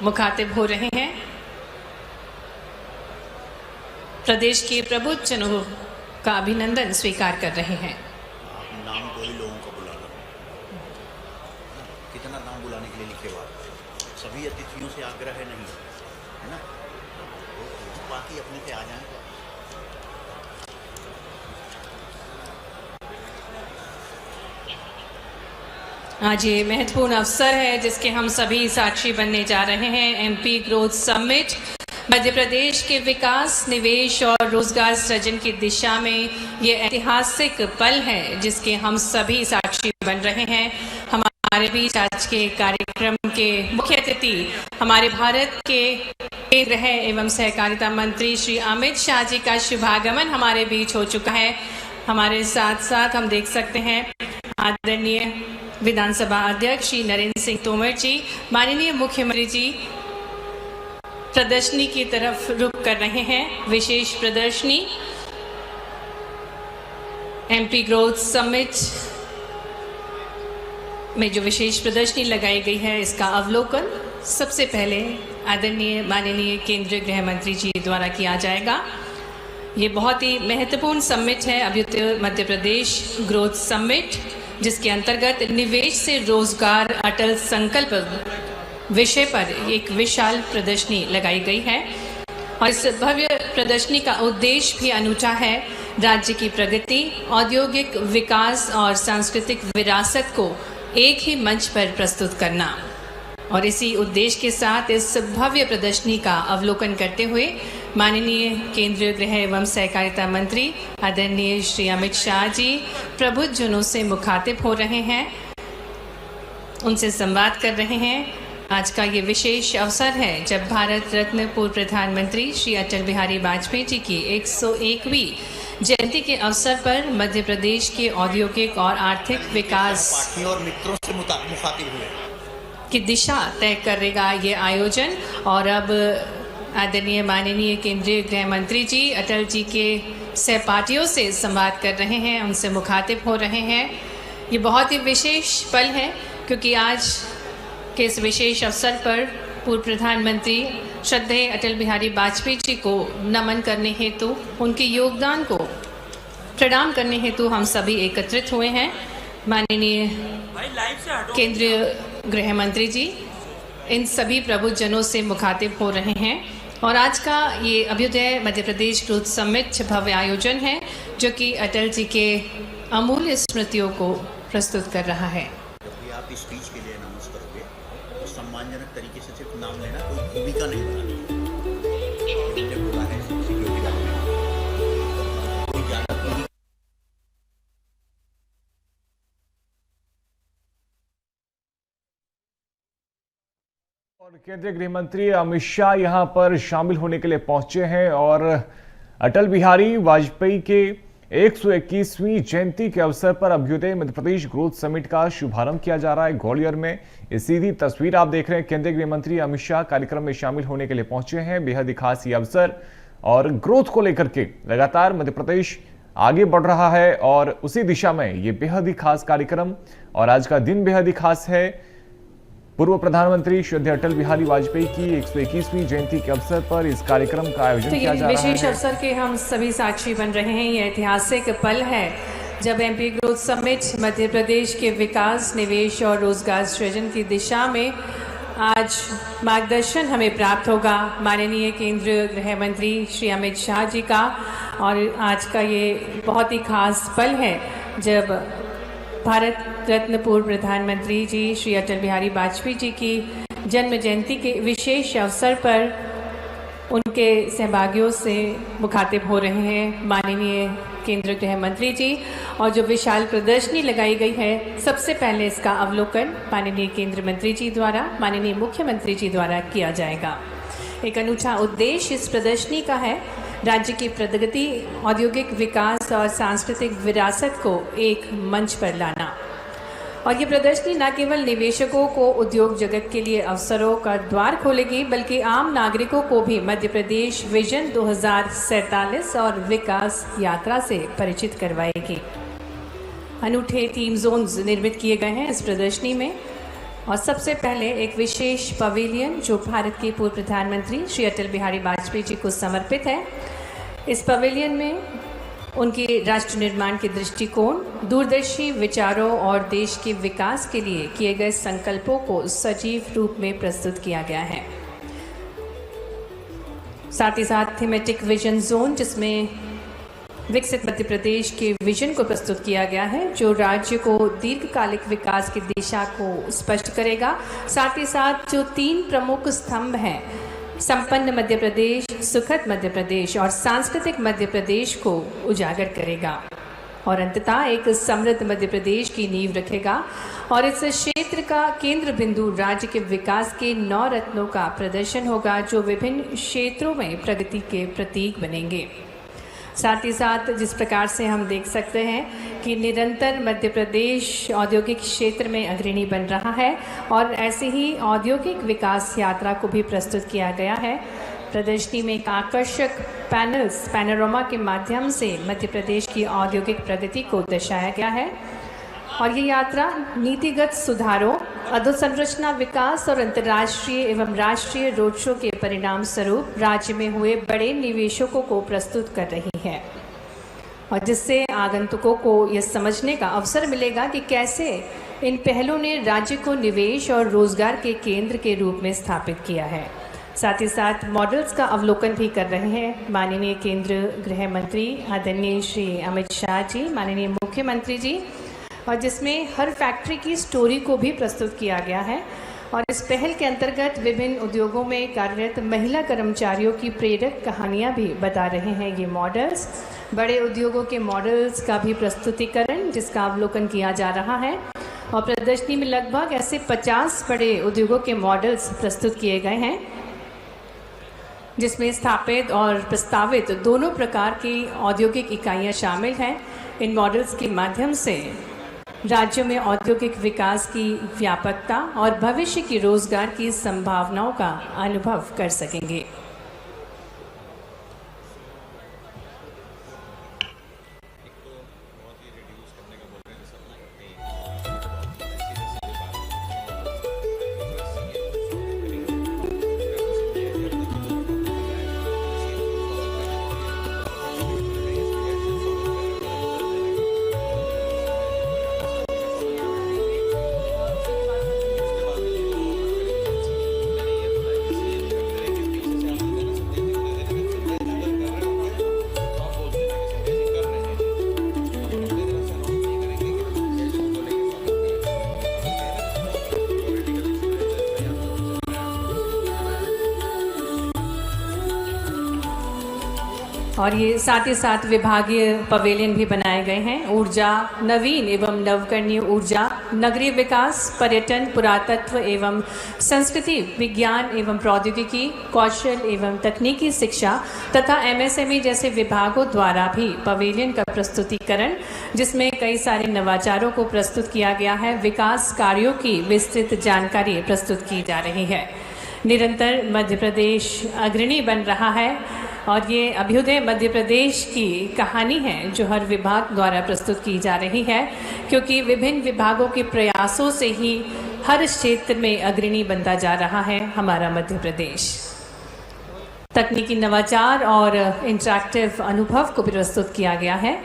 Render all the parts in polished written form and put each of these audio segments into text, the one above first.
मुखातिब हो रहे हैं। प्रदेश के प्रबुद्ध जनों का अभिनंदन स्वीकार कर रहे हैं। नाम दो ही लोगों को बुला लो। कितना नाम बुलाने के लिए लिखे हुआ? सभी अतिथियों से आग्रह है नहीं, है ना? बाकी अपने से आ जाएं। आज ये महत्वपूर्ण अवसर है जिसके हम सभी साक्षी बनने जा रहे हैं। MP growth summit Madhya Pradesh के विकास, निवेश और रोजगार सृजन की दिशा में ये ऐतिहासिक पल है जिसके हम सभी साक्षी बन रहे हैं। हमारे बीच आज के कार्यक्रम के मुख्य अतिथि हमारे भारत के गृह एवं सहकारिता मंत्री श्री अमित शाह जी का शुभागमन हमारे बीच हो चुका है। हमारे साथ साथ हम देख सकते हैं आदरणीय विधानसभा अध्यक्ष श्री नरेंद्र सिंह तोमर जी, माननीय मुख्यमंत्री जी प्रदर्शनी की तरफ रुख कर रहे हैं। विशेष प्रदर्शनी एमपी ग्रोथ समिट में जो विशेष प्रदर्शनी लगाई गई है इसका अवलोकन सबसे पहले आदरणीय माननीय केंद्रीय गृह मंत्री जी द्वारा किया जाएगा। ये बहुत ही महत्वपूर्ण समिट है अभ्युदय मध्य प्रदेश ग्रोथ समिट, जिसके अंतर्गत निवेश से रोजगार अटल संकल्प विषय पर एक विशाल प्रदर्शनी लगाई गई है। और इस भव्य प्रदर्शनी का उद्देश्य भी अनूठा है। राज्य की प्रगति, औद्योगिक विकास और सांस्कृतिक विरासत को एक ही मंच पर प्रस्तुत करना। और इसी उद्देश्य के साथ इस भव्य प्रदर्शनी का अवलोकन करते हुए माननीय केंद्रीय गृह एवं सहकारिता मंत्री आदरणीय श्री अमित शाह जी प्रबुद्ध जनों से मुखातिब हो रहे हैं, उनसे संवाद कर रहे हैं। आज का ये विशेष अवसर है जब भारत रत्न पूर्व प्रधानमंत्री श्री अटल बिहारी वाजपेयी जी की 101वीं जयंती के अवसर पर मध्य प्रदेश के औद्योगिक और आर्थिक विकास पार्टियों और मित्रों से मुखातिब हुए की दिशा तय करेगा ये आयोजन। और अब आदरणीय माननीय केंद्रीय गृह मंत्री जी अटल जी के सहपाठियों से संवाद कर रहे हैं, उनसे मुखातिब हो रहे हैं। ये बहुत ही विशेष पल है क्योंकि आज के इस विशेष अवसर पर पूर्व प्रधानमंत्री श्रद्धेय अटल बिहारी वाजपेयी जी को नमन करने हेतु, उनके योगदान को प्रणाम करने हेतु हम सभी एकत्रित हुए हैं। माननीय केंद्रीय गृह मंत्री जी इन सभी प्रबुद्ध जनों से मुखातिब हो रहे हैं। और आज का ये अभ्युदय मध्य प्रदेश ग्रोथ समिट भव्य आयोजन है जो कि अटल जी के अमूल्य स्मृतियों को प्रस्तुत कर रहा है। जब भी आप स्पीच के लिए अनाउंस करोगे तो सम्मानजनक तरीके से सिर्फ नाम लेना, कोई भूमिका नहीं बनानी। बोला है सिक्योरिटी गार्ड में कोई ज़्यादा और केंद्रीय गृह मंत्री अमित शाह यहां पर शामिल होने के लिए पहुंचे हैं और अटल बिहारी वाजपेयी के 121वीं जयंती के अवसर पर अभ्युदय मध्य प्रदेश ग्रोथ समिट का शुभारंभ किया जा रहा है ग्वालियर में। ये सीधी तस्वीर आप देख रहे हैं। केंद्रीय गृह मंत्री अमित शाह कार्यक्रम में शामिल होने के लिए पहुंचे हैं। बेहद ही खास ये अवसर और ग्रोथ को लेकर के लगातार मध्य प्रदेश आगे बढ़ रहा है और उसी दिशा में ये बेहद ही खास कार्यक्रम और आज का दिन बेहद ही खास है। पूर्व प्रधानमंत्री श्रद्धेय अटल बिहारी वाजपेयी की 121वीं जयंती के अवसर पर इस कार्यक्रम का आयोजन किया जा रहा है। विशेष अवसर के हम सभी साक्षी बन रहे हैं। ये ऐतिहासिक पल है जब MP growth summit Madhya Pradesh के विकास, निवेश और रोजगार सृजन की दिशा में आज मार्गदर्शन हमें प्राप्त होगा माननीय केंद्रीय गृह मंत्री श्री अमित शाह जी का। और आज का ये बहुत ही खास पल है जब भारत रत्न पूर्व प्रधानमंत्री जी श्री अटल बिहारी वाजपेयी जी की जन्म जयंती के विशेष अवसर पर उनके सहभागियों से मुखातिब हो रहे हैं माननीय केंद्रीय गृह मंत्री जी। और जो विशाल प्रदर्शनी लगाई गई है, सबसे पहले इसका अवलोकन माननीय केंद्रीय मंत्री जी द्वारा, माननीय मुख्यमंत्री जी द्वारा किया जाएगा। एक अनूठा उद्देश्य इस प्रदर्शनी का है राज्य की प्रगति, औद्योगिक विकास और सांस्कृतिक विरासत को एक मंच पर लाना। और ये प्रदर्शनी न केवल निवेशकों को उद्योग जगत के लिए अवसरों का द्वार खोलेगी, बल्कि आम नागरिकों को भी मध्य प्रदेश विजन 2047 और विकास यात्रा से परिचित करवाएगी। अनूठे थीम जोन्स निर्मित किए गए हैं इस प्रदर्शनी में। और सबसे पहले एक विशेष पवेलियन जो भारत के पूर्व प्रधानमंत्री श्री अटल बिहारी वाजपेयी जी को समर्पित है। इस पवेलियन में उनके राष्ट्र निर्माण के दृष्टिकोण, दूरदर्शी विचारों और देश के विकास के लिए किए गए संकल्पों को सजीव रूप में प्रस्तुत किया गया है। साथ ही साथ थीमेटिक विजन जोन, जिसमें विकसित मध्य प्रदेश के विजन को प्रस्तुत किया गया है, जो राज्य को दीर्घकालिक विकास की दिशा को स्पष्ट करेगा। साथ ही साथ जो 3 प्रमुख स्तंभ हैं, संपन्न मध्य प्रदेश, सुखद मध्य प्रदेश और सांस्कृतिक मध्य प्रदेश को उजागर करेगा और अंततः एक समृद्ध मध्य प्रदेश की नींव रखेगा। और इस क्षेत्र का केंद्र बिंदु राज्य के विकास के 9 रत्नों का प्रदर्शन होगा, जो विभिन्न क्षेत्रों में प्रगति के प्रतीक बनेंगे। साथ ही साथ जिस प्रकार से हम देख सकते हैं कि निरंतर मध्य प्रदेश औद्योगिक क्षेत्र में अग्रणी बन रहा है और ऐसे ही औद्योगिक विकास यात्रा को भी प्रस्तुत किया गया है। प्रदर्शनी में एक आकर्षक पैनोरामा के माध्यम से मध्य प्रदेश की औद्योगिक प्रगति को दर्शाया गया है और ये यात्रा नीतिगत सुधारों, अधोसंरचना विकास और अंतर्राष्ट्रीय एवं राष्ट्रीय रोड शो के परिणाम स्वरूप राज्य में हुए बड़े निवेशकों को प्रस्तुत कर रही है और जिससे आगंतुकों को यह समझने का अवसर मिलेगा कि कैसे इन पहलों ने राज्य को निवेश और रोजगार के केंद्र के रूप में स्थापित किया है। साथ ही साथ मॉडल्स का अवलोकन भी कर रहे हैं माननीय केंद्रीय गृह मंत्री आदरणीय श्री अमित शाह जी, माननीय मुख्यमंत्री जी, और जिसमें हर फैक्ट्री की स्टोरी को भी प्रस्तुत किया गया है। और इस पहल के अंतर्गत विभिन्न उद्योगों में कार्यरत महिला कर्मचारियों की प्रेरक कहानियां भी बता रहे हैं ये मॉडल्स। बड़े उद्योगों के मॉडल्स का भी प्रस्तुतिकरण जिसका अवलोकन किया जा रहा है और प्रदर्शनी में लगभग ऐसे 50 बड़े उद्योगों के मॉडल्स प्रस्तुत किए गए हैं, जिसमें स्थापित और प्रस्तावित दोनों प्रकार की औद्योगिक इकाइयाँ शामिल हैं। इन मॉडल्स के माध्यम से राज्यों में औद्योगिक विकास की व्यापकता और भविष्य की रोजगार की संभावनाओं का अनुभव कर सकेंगे। और ये साथ ही साथ विभागीय पवेलियन भी बनाए गए हैं। ऊर्जा, नवीन एवं नवकरणीय ऊर्जा, नगरीय विकास, पर्यटन, पुरातत्व एवं संस्कृति, विज्ञान एवं प्रौद्योगिकी, कौशल एवं तकनीकी शिक्षा तथा MSME जैसे विभागों द्वारा भी पवेलियन का प्रस्तुतिकरण, जिसमें कई सारे नवाचारों को प्रस्तुत किया गया है। विकास कार्यों की विस्तृत जानकारी प्रस्तुत की जा रही है। निरंतर मध्य प्रदेश अग्रणी बन रहा है और ये अभ्युदय मध्य प्रदेश की कहानी है जो हर विभाग द्वारा प्रस्तुत की जा रही है, क्योंकि विभिन्न विभागों के प्रयासों से ही हर क्षेत्र में अग्रणी बनता जा रहा है हमारा मध्य प्रदेश। तकनीकी नवाचार और इंटरैक्टिव अनुभव को भी प्रस्तुत किया गया है,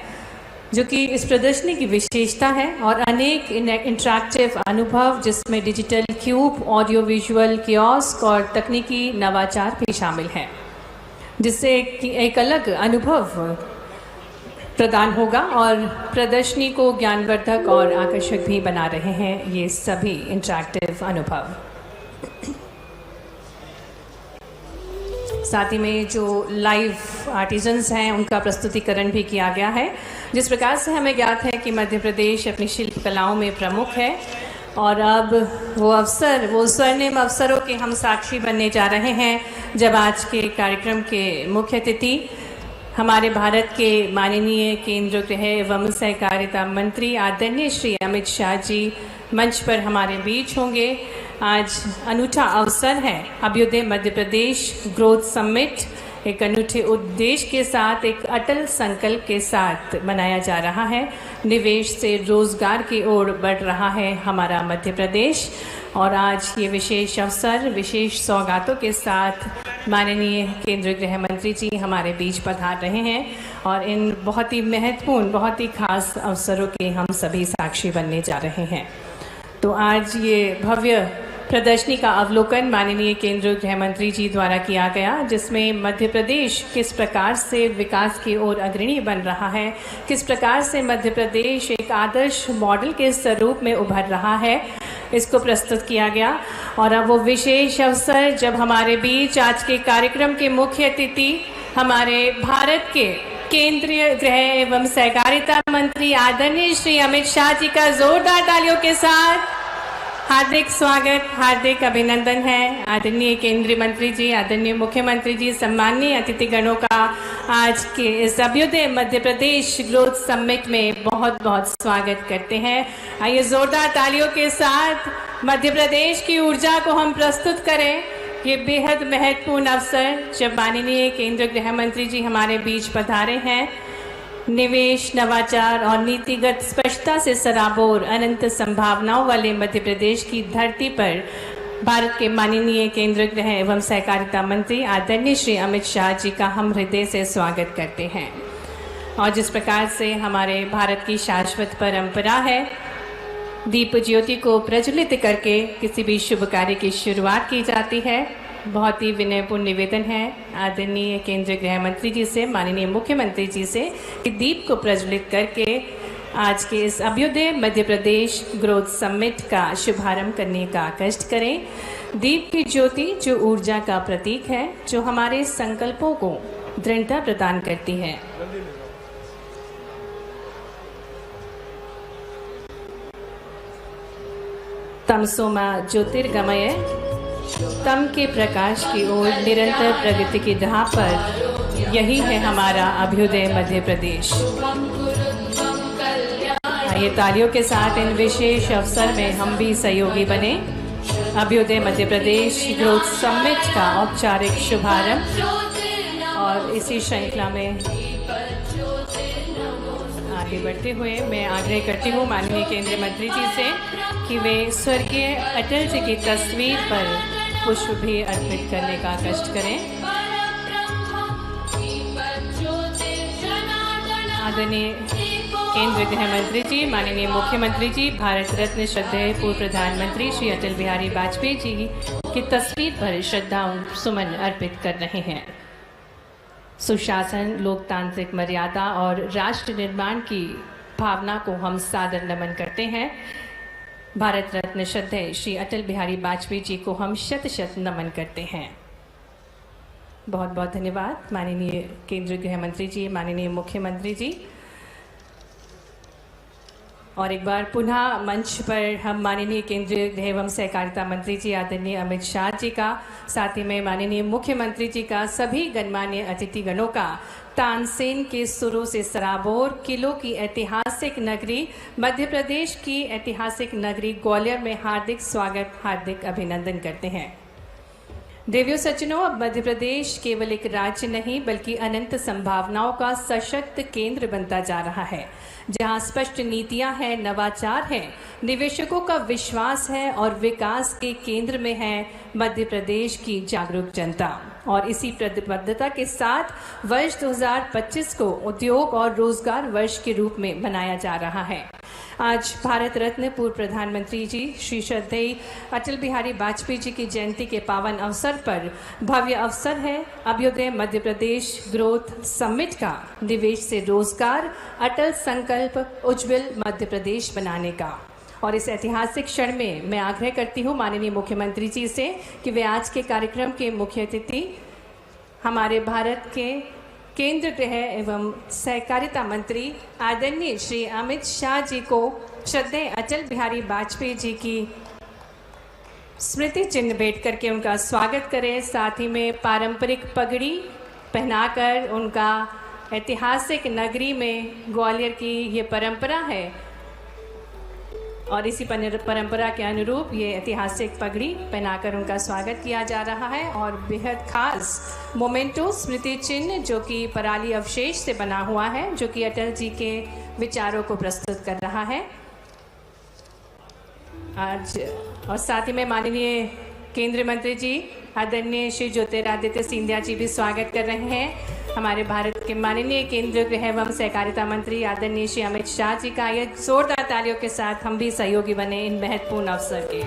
जो कि इस प्रदर्शनी की विशेषता है। और अनेक इंटरैक्टिव अनुभव जिसमें digital cube, audio visual kiosk और तकनीकी नवाचार भी शामिल हैं, जिससे एक अलग अनुभव प्रदान होगा और प्रदर्शनी को ज्ञानवर्धक और आकर्षक भी बना रहे हैं ये सभी इंटरैक्टिव अनुभव। साथ ही में जो लाइव आर्टिजन्स हैं उनका प्रस्तुतिकरण भी किया गया है। जिस प्रकार से हमें ज्ञात है कि मध्य प्रदेश अपनी शिल्प कलाओं में प्रमुख है और अब वो स्वर्णिम अवसरों के हम साक्षी बनने जा रहे हैं, जब आज के कार्यक्रम के मुख्य अतिथि हमारे भारत के माननीय केंद्रीय गृह एवं सहकारिता मंत्री आदरणीय श्री अमित शाह जी मंच पर हमारे बीच होंगे। आज अनूठा अवसर है, अभ्युदय मध्य प्रदेश ग्रोथ समिट एक अनूठे उद्देश्य के साथ, एक अटल संकल्प के साथ मनाया जा रहा है। निवेश से रोजगार की ओर बढ़ रहा है हमारा मध्य प्रदेश। और आज ये विशेष अवसर विशेष सौगातों के साथ माननीय केंद्रीय गृह मंत्री जी हमारे बीच पधार रहे हैं और इन बहुत ही महत्वपूर्ण, बहुत ही खास अवसरों के हम सभी साक्षी बनने जा रहे हैं। तो आज ये भव्य प्रदर्शनी का अवलोकन माननीय केंद्रीय गृह मंत्री जी द्वारा किया गया, जिसमें मध्य प्रदेश किस प्रकार से विकास की ओर अग्रणी बन रहा है, किस प्रकार से मध्य प्रदेश एक आदर्श मॉडल के स्वरूप में उभर रहा है, इसको प्रस्तुत किया गया। और अब वो विशेष अवसर जब हमारे बीच आज के कार्यक्रम के मुख्य अतिथि हमारे भारत के केंद्रीय गृह एवं सहकारिता मंत्री आदरणीय श्री अमित शाह जी का जोरदार तालियों के साथ हार्दिक स्वागत, हार्दिक अभिनंदन है। आदरणीय केंद्रीय मंत्री जी, आदरणीय मुख्यमंत्री जी, सम्माननीय अतिथिगणों का आज के इस अभ्युदय मध्य प्रदेश ग्रोथ समिट में बहुत बहुत स्वागत करते हैं। आइए जोरदार तालियों के साथ मध्य प्रदेश की ऊर्जा को हम प्रस्तुत करें। ये बेहद महत्वपूर्ण अवसर जब माननीय केंद्रीय गृह मंत्री जी हमारे बीच पधारे हैं। निवेश, नवाचार और नीतिगत स्पष्टता से सराबोर अनंत संभावनाओं वाले मध्य प्रदेश की धरती पर भारत के माननीय केंद्रीय गृह एवं सहकारिता मंत्री आदरणीय श्री अमित शाह जी का हम हृदय से स्वागत करते हैं। और जिस प्रकार से हमारे भारत की शाश्वत परंपरा है, दीप ज्योति को प्रज्वलित करके किसी भी शुभ कार्य की शुरुआत की जाती है। बहुत ही विनयपूर्ण निवेदन है आदरणीय केंद्रीय गृह मंत्री जी से, माननीय मुख्यमंत्री जी से कि दीप को प्रज्वलित करके आज के इस अभ्युदय मध्य प्रदेश ग्रोथ समिट का शुभारंभ करने का कष्ट करें। दीप की ज्योति जो ऊर्जा का प्रतीक है, जो हमारे संकल्पों को दृढ़ता प्रदान करती है। तमसोमा ज्योतिर्गमय, तम के प्रकाश की ओर निरंतर प्रगति की राह पर यही है हमारा अभ्युदय मध्य प्रदेश। आइए तालियों के साथ इन विशेष अवसर में हम भी सहयोगी बने। अभ्युदय मध्य प्रदेश ग्रोथ समिट का औपचारिक शुभारंभ और इसी श्रृंखला में आगे बढ़ते हुए मैं आग्रह करती हूँ माननीय केंद्रीय मंत्री जी से कि वे स्वर्गीय अटल जी की तस्वीर पर पुष्प भी अर्पित करने का कष्ट करें। आदरणीय केंद्रीय गृह मंत्री जी, माननीय मुख्यमंत्री जी, भारत रत्न श्रद्धेय पूर्व प्रधानमंत्री श्री अटल बिहारी वाजपेयी जी की तस्वीर पर श्रद्धा सुमन अर्पित कर रहे हैं। सुशासन, लोकतांत्रिक मर्यादा और राष्ट्र निर्माण की भावना को हम सादर नमन करते हैं। भारत रत्न श्रद्धेय श्री अटल बिहारी वाजपेयी जी को हम शत शत नमन करते हैं। बहुत बहुत धन्यवाद माननीय केंद्रीय गृह मंत्री जी, माननीय मुख्यमंत्री जी। और एक बार पुनः मंच पर हम माननीय केंद्रीय गृह एवं सहकारिता मंत्री जी आदरणीय अमित शाह जी का, साथ ही में माननीय मुख्यमंत्री जी का, सभी गणमान्य अतिथिगणों का तानसेन के सुरों से सराबोर किलों की ऐतिहासिक नगरी मध्य प्रदेश की ऐतिहासिक नगरी ग्वालियर में हार्दिक स्वागत, हार्दिक अभिनंदन करते हैं। देवियों सज्जनों, अब मध्य प्रदेश केवल एक राज्य नहीं बल्कि अनंत संभावनाओं का सशक्त केंद्र बनता जा रहा है, जहां स्पष्ट नीतियां हैं, नवाचार है, निवेशकों का विश्वास है और विकास के केंद्र में है मध्य प्रदेश की जागरूक जनता। और इसी प्रतिबद्धता के साथ वर्ष 2025 को उद्योग और रोजगार वर्ष के रूप में मनाया जा रहा है। आज भारत रत्न पूर्व प्रधानमंत्री जी श्री श्रद्धेय अटल बिहारी वाजपेयी जी की जयंती के पावन अवसर पर भव्य अवसर है अभ्युदय मध्य प्रदेश ग्रोथ समिट का, निवेश से रोजगार, अटल संकल्प उज्ज्वल मध्य प्रदेश बनाने का। और इस ऐतिहासिक क्षण में मैं आग्रह करती हूँ माननीय मुख्यमंत्री जी से कि वे आज के कार्यक्रम के मुख्य अतिथि हमारे भारत के केंद्रीय गृह एवं सहकारिता मंत्री आदरणीय श्री अमित शाह जी को श्रद्धेय अटल बिहारी वाजपेयी जी की स्मृति चिन्ह भेंट करके उनका स्वागत करें। साथ ही में पारंपरिक पगड़ी पहनाकर उनका ऐतिहासिक नगरी में ग्वालियर की ये परंपरा है और इसी परंपरा के अनुरूप ये ऐतिहासिक पगड़ी पहनाकर उनका स्वागत किया जा रहा है। और बेहद खास मोमेंटो स्मृति चिन्ह जो कि पराली अवशेष से बना हुआ है, जो कि अटल जी के विचारों को प्रस्तुत कर रहा है। आज और साथ ही में माननीय केंद्रीय मंत्री जी आदरणीय श्री ज्योतिरादित्य सिंधिया जी भी स्वागत कर रहे हैं। हमारे भारत के माननीय केंद्रीय गृह एवं सहकारिता मंत्री आदरणीय श्री अमित शाह जी का ये जोरदार तालियों के साथ हम भी सहयोगी बने इन महत्वपूर्ण अवसर के।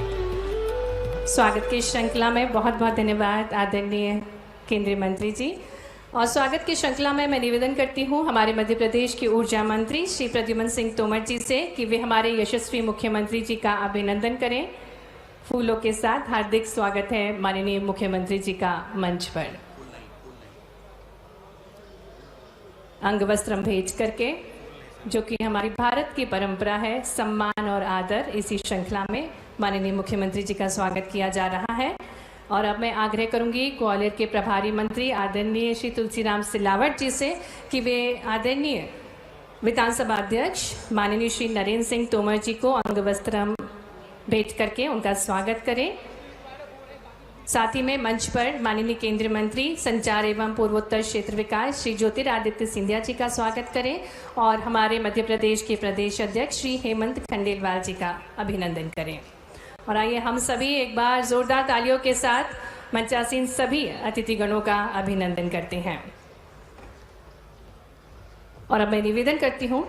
स्वागत की श्रृंखला में बहुत बहुत धन्यवाद आदरणीय केंद्रीय मंत्री जी। और स्वागत की श्रृंखला में मैं निवेदन करती हूँ हमारे मध्य प्रदेश के ऊर्जा मंत्री श्री प्रद्युमन सिंह तोमर जी से कि वे हमारे यशस्वी मुख्यमंत्री जी का अभिनंदन करें। फूलों के साथ हार्दिक स्वागत है माननीय मुख्यमंत्री जी का मंच पर। अंग वस्त्रम भेंट करके, जो कि हमारी भारत की परंपरा है, सम्मान और आदर, इसी श्रृंखला में माननीय मुख्यमंत्री जी का स्वागत किया जा रहा है। और अब मैं आग्रह करूंगी ग्वालियर के प्रभारी मंत्री आदरणीय श्री तुलसीराम सिलावट जी से कि वे आदरणीय विधानसभा अध्यक्ष माननीय श्री नरेंद्र सिंह तोमर जी को अंग वस्त्रम भेंट करके उनका स्वागत करें। साथ ही में मंच पर माननीय केंद्रीय मंत्री संचार एवं पूर्वोत्तर क्षेत्र विकास श्री ज्योतिरादित्य सिंधिया जी का स्वागत करें और हमारे मध्य प्रदेश के प्रदेश अध्यक्ष श्री हेमंत खंडेलवाल जी का अभिनंदन करें। और आइए हम सभी एक बार जोरदार तालियों के साथ मंचासीन सभी अतिथिगणों का अभिनंदन करते हैं। और अब मैं निवेदन करती हूँ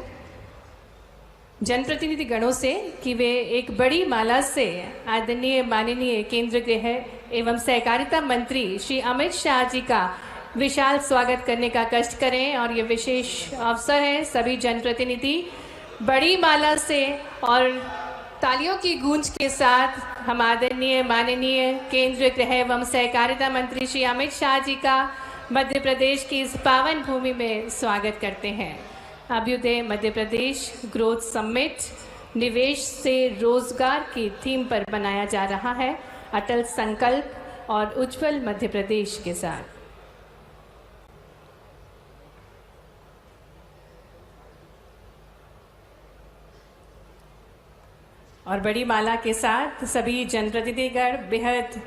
जनप्रतिनिधि गणों से कि वे एक बड़ी माला से आदरणीय माननीय केंद्रीय गृह एवं सहकारिता मंत्री श्री अमित शाह जी का विशाल स्वागत करने का कष्ट करें। और ये विशेष अवसर है, सभी जनप्रतिनिधि बड़ी माला से और तालियों की गूंज के साथ हम आदरणीय माननीय केंद्रीय गृह एवं सहकारिता मंत्री श्री अमित शाह जी का मध्य प्रदेश की इस पावन भूमि में स्वागत करते हैं। अभ्युदय मध्य प्रदेश ग्रोथ समिट निवेश से रोजगार की थीम पर बनाया जा रहा है, अटल संकल्प और उज्जवल मध्य प्रदेश के साथ। और बड़ी माला के साथ सभी जनप्रतिनिधिगण बेहद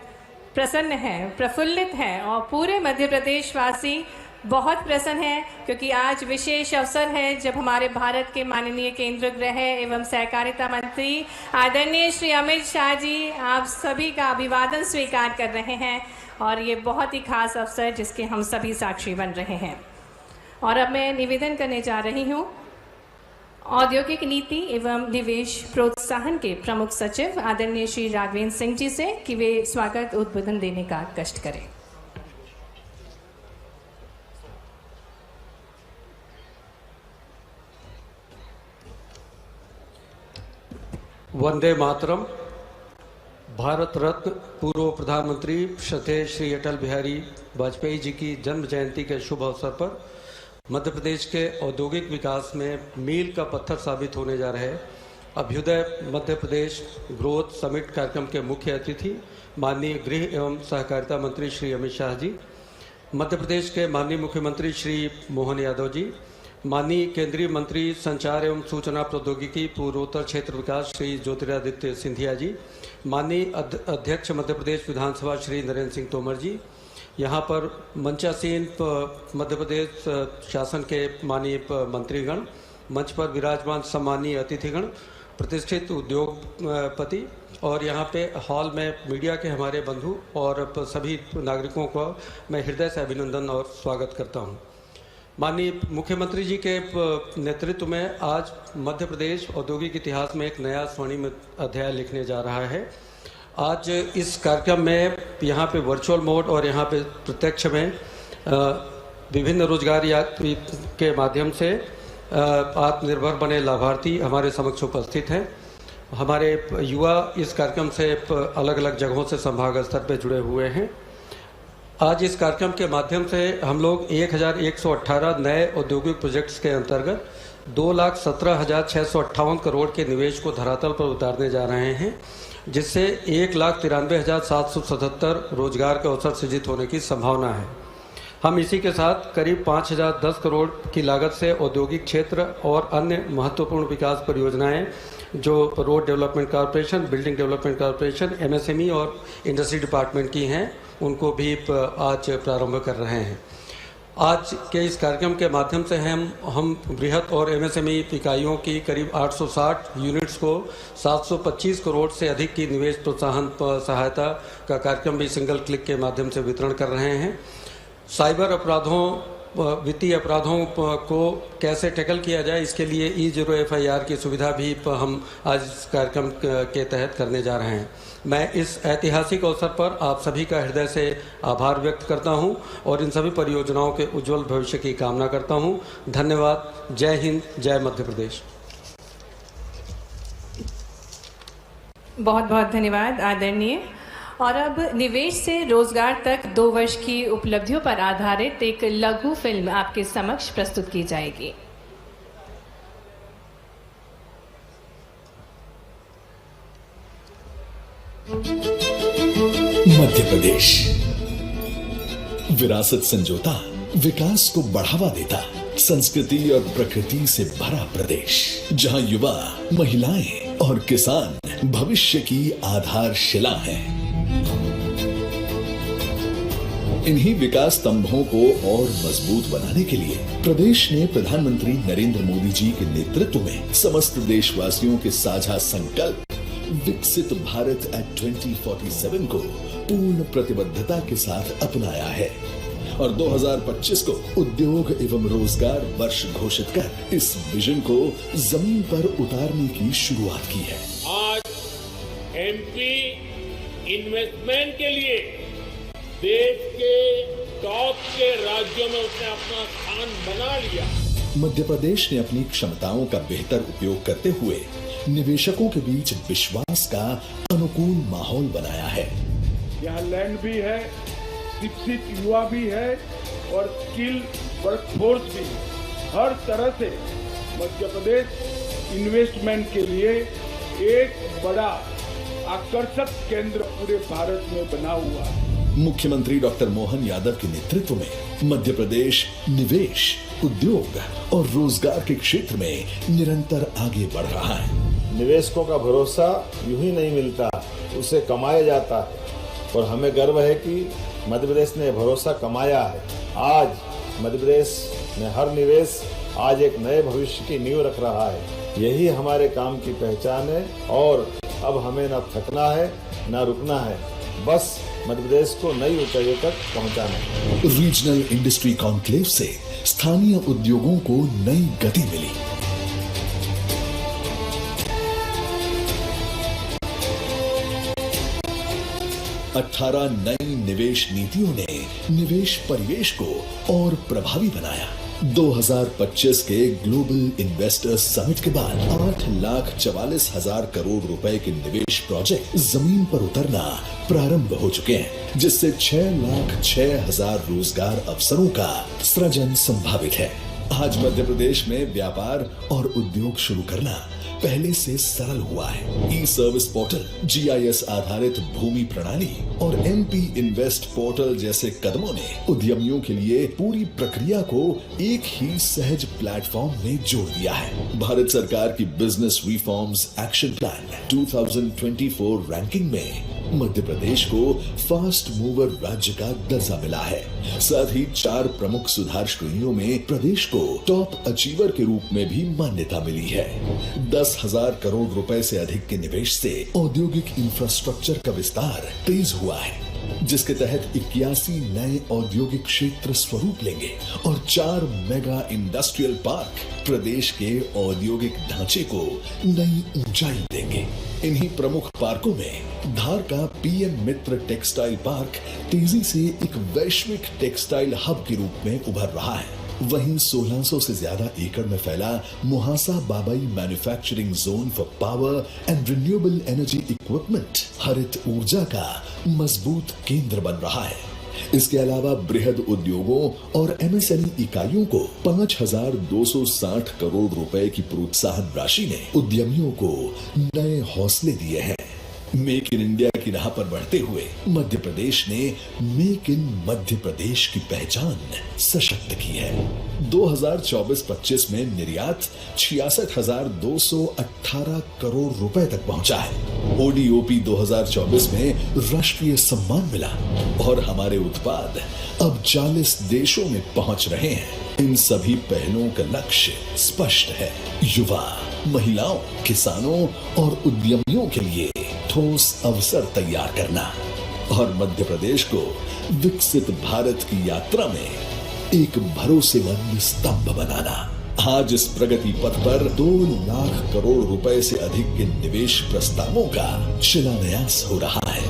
प्रसन्न हैं, प्रफुल्लित हैं और पूरे मध्य प्रदेश वासी बहुत प्रसन्न है क्योंकि आज विशेष अवसर है जब हमारे भारत के माननीय केंद्रीय गृह एवं सहकारिता मंत्री आदरणीय श्री अमित शाह जी आप सभी का अभिवादन स्वीकार कर रहे हैं। और ये बहुत ही खास अवसर जिसके हम सभी साक्षी बन रहे हैं। और अब मैं निवेदन करने जा रही हूँ औद्योगिक नीति एवं निवेश प्रोत्साहन के प्रमुख सचिव आदरणीय श्री राघवेंद्र सिंह जी से कि वे स्वागत उद्बोधन देने का कष्ट करें। वंदे मातरम। भारत रत्न पूर्व प्रधानमंत्री श्रद्धेय श्री अटल बिहारी वाजपेयी जी की जन्म जयंती के शुभ अवसर पर मध्य प्रदेश के औद्योगिक विकास में मील का पत्थर साबित होने जा रहे अभ्युदय मध्य प्रदेश ग्रोथ समिट कार्यक्रम के मुख्य अतिथि माननीय गृह एवं सहकारिता मंत्री श्री अमित शाह जी, मध्य प्रदेश के माननीय मुख्यमंत्री श्री मोहन यादव जी, माननीय केंद्रीय मंत्री संचार एवं सूचना प्रौद्योगिकी पूर्वोत्तर क्षेत्र विकास श्री ज्योतिरादित्य सिंधिया जी, माननीय अध्यक्ष मध्य प्रदेश विधानसभा श्री नरेंद्र सिंह तोमर जी, यहाँ पर मंचासीन मध्य प्रदेश शासन के माननीय मंत्रीगण, मंच पर विराजमान सम्मानीय अतिथिगण, प्रतिष्ठित उद्योगपति और यहाँ पे हॉल में मीडिया के हमारे बंधु और सभी नागरिकों को मैं हृदय से अभिनंदन और स्वागत करता हूँ। माननीय मुख्यमंत्री जी के नेतृत्व में आज मध्य प्रदेश औद्योगिक इतिहास में एक नया स्वर्णिम अध्याय लिखने जा रहा है। आज इस कार्यक्रम में यहाँ पे वर्चुअल मोड और यहाँ पे प्रत्यक्ष में विभिन्न रोजगार यात्री के माध्यम से आत्मनिर्भर बने लाभार्थी हमारे समक्ष उपस्थित हैं। हमारे युवा इस कार्यक्रम से अलग अलग जगहों से संभाग स्तर पर जुड़े हुए हैं। आज इस कार्यक्रम के माध्यम से हम लोग 1118 नए औद्योगिक प्रोजेक्ट्स के अंतर्गत 2,17,658 करोड़ के निवेश को धरातल पर उतारने जा रहे हैं, जिससे 1,93,777 रोजगार के अवसर सृजित होने की संभावना है। हम इसी के साथ करीब 5,010 करोड़ की लागत से औद्योगिक क्षेत्र और अन्य महत्वपूर्ण विकास परियोजनाएं जो road development corporation, building development corporation, MSME और इंडस्ट्री डिपार्टमेंट की हैं, उनको भी आज प्रारंभ कर रहे हैं। आज के इस कार्यक्रम के माध्यम से हम बृहद और एमएसएमई इकाइयों की करीब 860 यूनिट्स को 725 करोड़ से अधिक की निवेश प्रोत्साहन सहायता का कार्यक्रम भी सिंगल क्लिक के माध्यम से वितरण कर रहे हैं। साइबर अपराधों, वित्तीय अपराधों को कैसे टैकल किया जाए, इसके लिए E0FIR की सुविधा भी हम आज इस कार्यक्रम के तहत करने जा रहे हैं। मैं इस ऐतिहासिक अवसर पर आप सभी का हृदय से आभार व्यक्त करता हूं और इन सभी परियोजनाओं के उज्जवल भविष्य की कामना करता हूं। धन्यवाद। जय हिंद, जय मध्य प्रदेश। बहुत बहुत धन्यवाद आदरणीय। और अब निवेश से रोजगार तक 2 वर्ष की उपलब्धियों पर आधारित एक लघु फिल्म आपके समक्ष प्रस्तुत की जाएगी। मध्य प्रदेश विरासत संजोता, विकास को बढ़ावा देता, संस्कृति और प्रकृति से भरा प्रदेश, जहां युवा, महिलाएं और किसान भविष्य की आधारशिला हैं। इन्हीं विकास स्तंभों को और मजबूत बनाने के लिए प्रदेश ने प्रधानमंत्री नरेंद्र मोदी जी के नेतृत्व में समस्त देशवासियों के साझा संकल्प विकसित भारत एट 2047 को पूर्ण प्रतिबद्धता के साथ अपनाया है और 2025 को उद्योग एवं रोजगार वर्ष घोषित कर इस विजन को जमीन पर उतारने की शुरुआत की है। आज एमपी इन्वेस्टमेंट के लिए देश के टॉप के राज्यों में उसने अपना स्थान बना लिया। मध्य प्रदेश ने अपनी क्षमताओं का बेहतर उपयोग करते हुए निवेशकों के बीच विश्वास का अनुकूल माहौल बनाया है। यहाँ लैंड भी है, शिक्षित युवा भी है और स्किल वर्कफोर्स भी है। हर तरह से मध्य प्रदेश इन्वेस्टमेंट के लिए एक बड़ा आकर्षक केंद्र पूरे भारत में बना हुआ है। मुख्यमंत्री डॉक्टर मोहन यादव के नेतृत्व में मध्य प्रदेश निवेश, उद्योग और रोजगार के क्षेत्र में निरंतर आगे बढ़ रहा है। निवेशकों का भरोसा यूं ही नहीं मिलता, उसे कमाया जाता है और हमें गर्व है कि मध्य प्रदेश ने भरोसा कमाया है। आज मध्य प्रदेश में हर निवेश आज एक नए भविष्य की नींव रख रहा है। यही हमारे काम की पहचान है और अब हमें न थकना है न रुकना है, बस मध्य प्रदेश को नई ऊंचाइयों तक पहुंचाना है। रीजनल इंडस्ट्री कॉन्क्लेव से स्थानीय उद्योगों को नई गति मिली। अठारह नई निवेश नीतियों ने निवेश परिवेश को और प्रभावी बनाया। 2025 के ग्लोबल इन्वेस्टर्स समिट के बाद 8,44,000 करोड़ रुपए के निवेश प्रोजेक्ट जमीन पर उतरना प्रारंभ हो चुके हैं, जिससे 6,06,000 रोजगार अवसरों का सृजन संभावित है। आज मध्य प्रदेश में व्यापार और उद्योग शुरू करना पहले से सरल हुआ है। ई सर्विस पोर्टल, GIS आधारित भूमि प्रणाली और MP इन्वेस्ट पोर्टल जैसे कदमों ने उद्यमियों के लिए पूरी प्रक्रिया को एक ही सहज प्लेटफॉर्म में जोड़ दिया है। भारत सरकार की business reforms action plan 2024 ranking में मध्य प्रदेश को फास्ट मूवर राज्य का दर्जा मिला है। साथ ही 4 प्रमुख सुधार श्रेणियों में प्रदेश को टॉप अचीवर के रूप में भी मान्यता मिली है। 10,000 करोड़ रुपए से अधिक के निवेश से औद्योगिक इंफ्रास्ट्रक्चर का विस्तार तेज हुआ है, जिसके तहत 81 नए औद्योगिक क्षेत्र स्वरूप लेंगे और 4 मेगा इंडस्ट्रियल पार्क प्रदेश के औद्योगिक ढांचे को नई ऊंचाई देंगे। इन्हीं प्रमुख पार्कों में धार का PM मित्र टेक्सटाइल पार्क तेजी से एक वैश्विक टेक्सटाइल हब के रूप में उभर रहा है। वहीं 1600 से ज्यादा एकड़ में फैला Muhasa Babai manufacturing zone for power and renewable energy equipment हरित ऊर्जा का मजबूत केंद्र बन रहा है। इसके अलावा बृहद उद्योगों और MSME इकाइयों को 5,260 करोड़ रुपए की प्रोत्साहन राशि ने उद्यमियों को नए हौसले दिए हैं। मेक इन इंडिया की राह पर बढ़ते हुए मध्य प्रदेश ने मेक इन मध्य प्रदेश की पहचान सशक्त की है। 2024-25 में निर्यात 66,218 करोड़ रुपए तक पहुंचा है। ODOP 2024 में राष्ट्रीय सम्मान मिला और हमारे उत्पाद अब 40 देशों में पहुंच रहे हैं। इन सभी पहलों का लक्ष्य स्पष्ट है, युवा, महिलाओं, किसानों और उद्यमियों के लिए ठोस अवसर तैयार करना और मध्य प्रदेश को विकसित भारत की यात्रा में एक भरोसेमंद स्तंभ बनाना। आज इस प्रगति पथ पर 2 लाख करोड़ रुपए से अधिक के निवेश प्रस्तावों का शिलान्यास हो रहा है।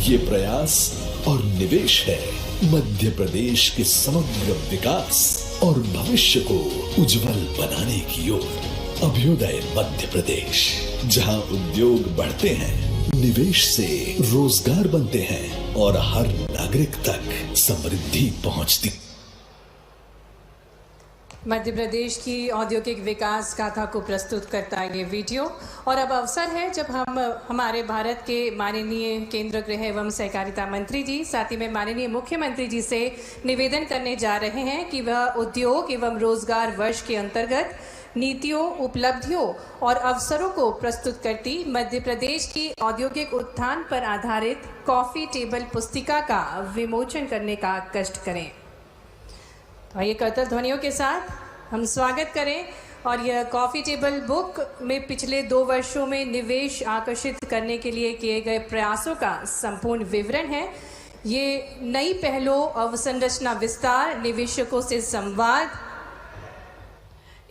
ये प्रयास और निवेश है मध्य प्रदेश के समग्र विकास और भविष्य को उज्जवल बनाने की ओर। अभ्युदय मध्य प्रदेश, जहां उद्योग बढ़ते हैं, निवेश से रोजगार बनते हैं और हर नागरिक तक समृद्धि पहुंचती। मध्य प्रदेश की औद्योगिक विकास गाथा को प्रस्तुत करता है ये वीडियो। और अब अवसर है जब हम हमारे भारत के माननीय केंद्र गृह एवं सहकारिता मंत्री जी, साथ ही में माननीय मुख्यमंत्री जी से निवेदन करने जा रहे हैं कि वह उद्योग एवं रोजगार वर्ष के अंतर्गत नीतियों, उपलब्धियों और अवसरों को प्रस्तुत करती मध्य प्रदेश की औद्योगिक उत्थान पर आधारित कॉफी टेबल पुस्तिका का विमोचन करने का कष्ट करें। तो आइए करतल ध्वनियों के साथ हम स्वागत करें। और यह कॉफी टेबल बुक में पिछले 2 वर्षों में निवेश आकर्षित करने के लिए किए गए प्रयासों का संपूर्ण विवरण है। ये नई पहलों, अवसंरचना विस्तार, निवेशकों से संवाद,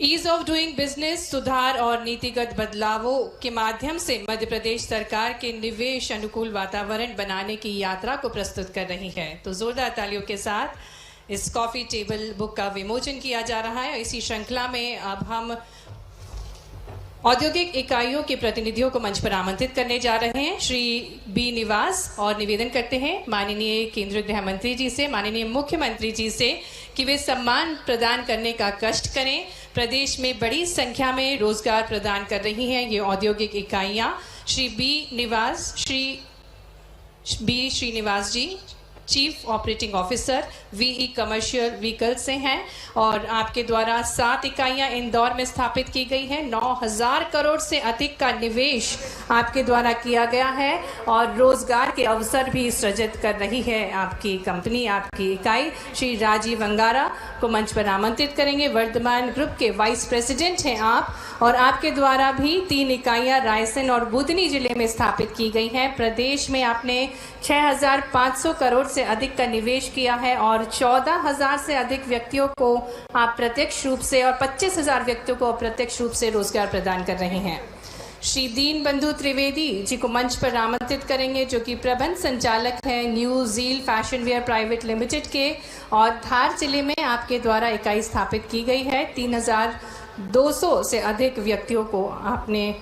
ईज ऑफ डूइंग बिजनेस, सुधार और नीतिगत बदलावों के माध्यम से मध्य प्रदेश सरकार के निवेश अनुकूल वातावरण बनाने की यात्रा को प्रस्तुत कर रही है। तो जोरदार तालियों के साथ इस कॉफी टेबल बुक का विमोचन किया जा रहा है। इसी श्रृंखला में अब हम औद्योगिक इकाइयों के प्रतिनिधियों को मंच पर आमंत्रित करने जा रहे हैं। श्री बी निवास और निवेदन करते हैं माननीय केंद्रीय गृह मंत्री जी से, माननीय मुख्यमंत्री जी से कि वे सम्मान प्रदान करने का कष्ट करें। प्रदेश में बड़ी संख्या में रोजगार प्रदान कर रही हैं ये औद्योगिक इकाइयां। Shri B Srinivas ji chief operating officer VE commercial vehicle से हैं और आपके द्वारा 7 इकाइयां इंदौर में स्थापित की गई हैं। 9,000 करोड़ से अधिक का निवेश आपके द्वारा किया गया है और रोजगार के अवसर भी सृजित कर रही है आपकी कंपनी, आपकी इकाई। श्री राजीव अंगारा को मंच पर आमंत्रित करेंगे। वर्धमान ग्रुप के वाइस प्रेसिडेंट हैं आप और आपके द्वारा भी 3 इकाइयां रायसेन और बुधनी जिले में स्थापित की गई हैं। प्रदेश में आपने 6,500 करोड़ से अधिक का निवेश किया है और 14,000 से अधिक व्यक्तियों को आप प्रत्यक्ष रूप से और 25,000 व्यक्तियों को अप्रत्यक्ष रूप से रोजगार प्रदान कर रहे हैं। श्री दीन बंधु त्रिवेदी जी को मंच पर आमंत्रित करेंगे, जो कि प्रबंध संचालक हैं new Zeel fashion wear private limited के और धार जिले में आपके द्वारा इकाई स्थापित की गई है। 3,200 से अधिक व्यक्तियों को आपने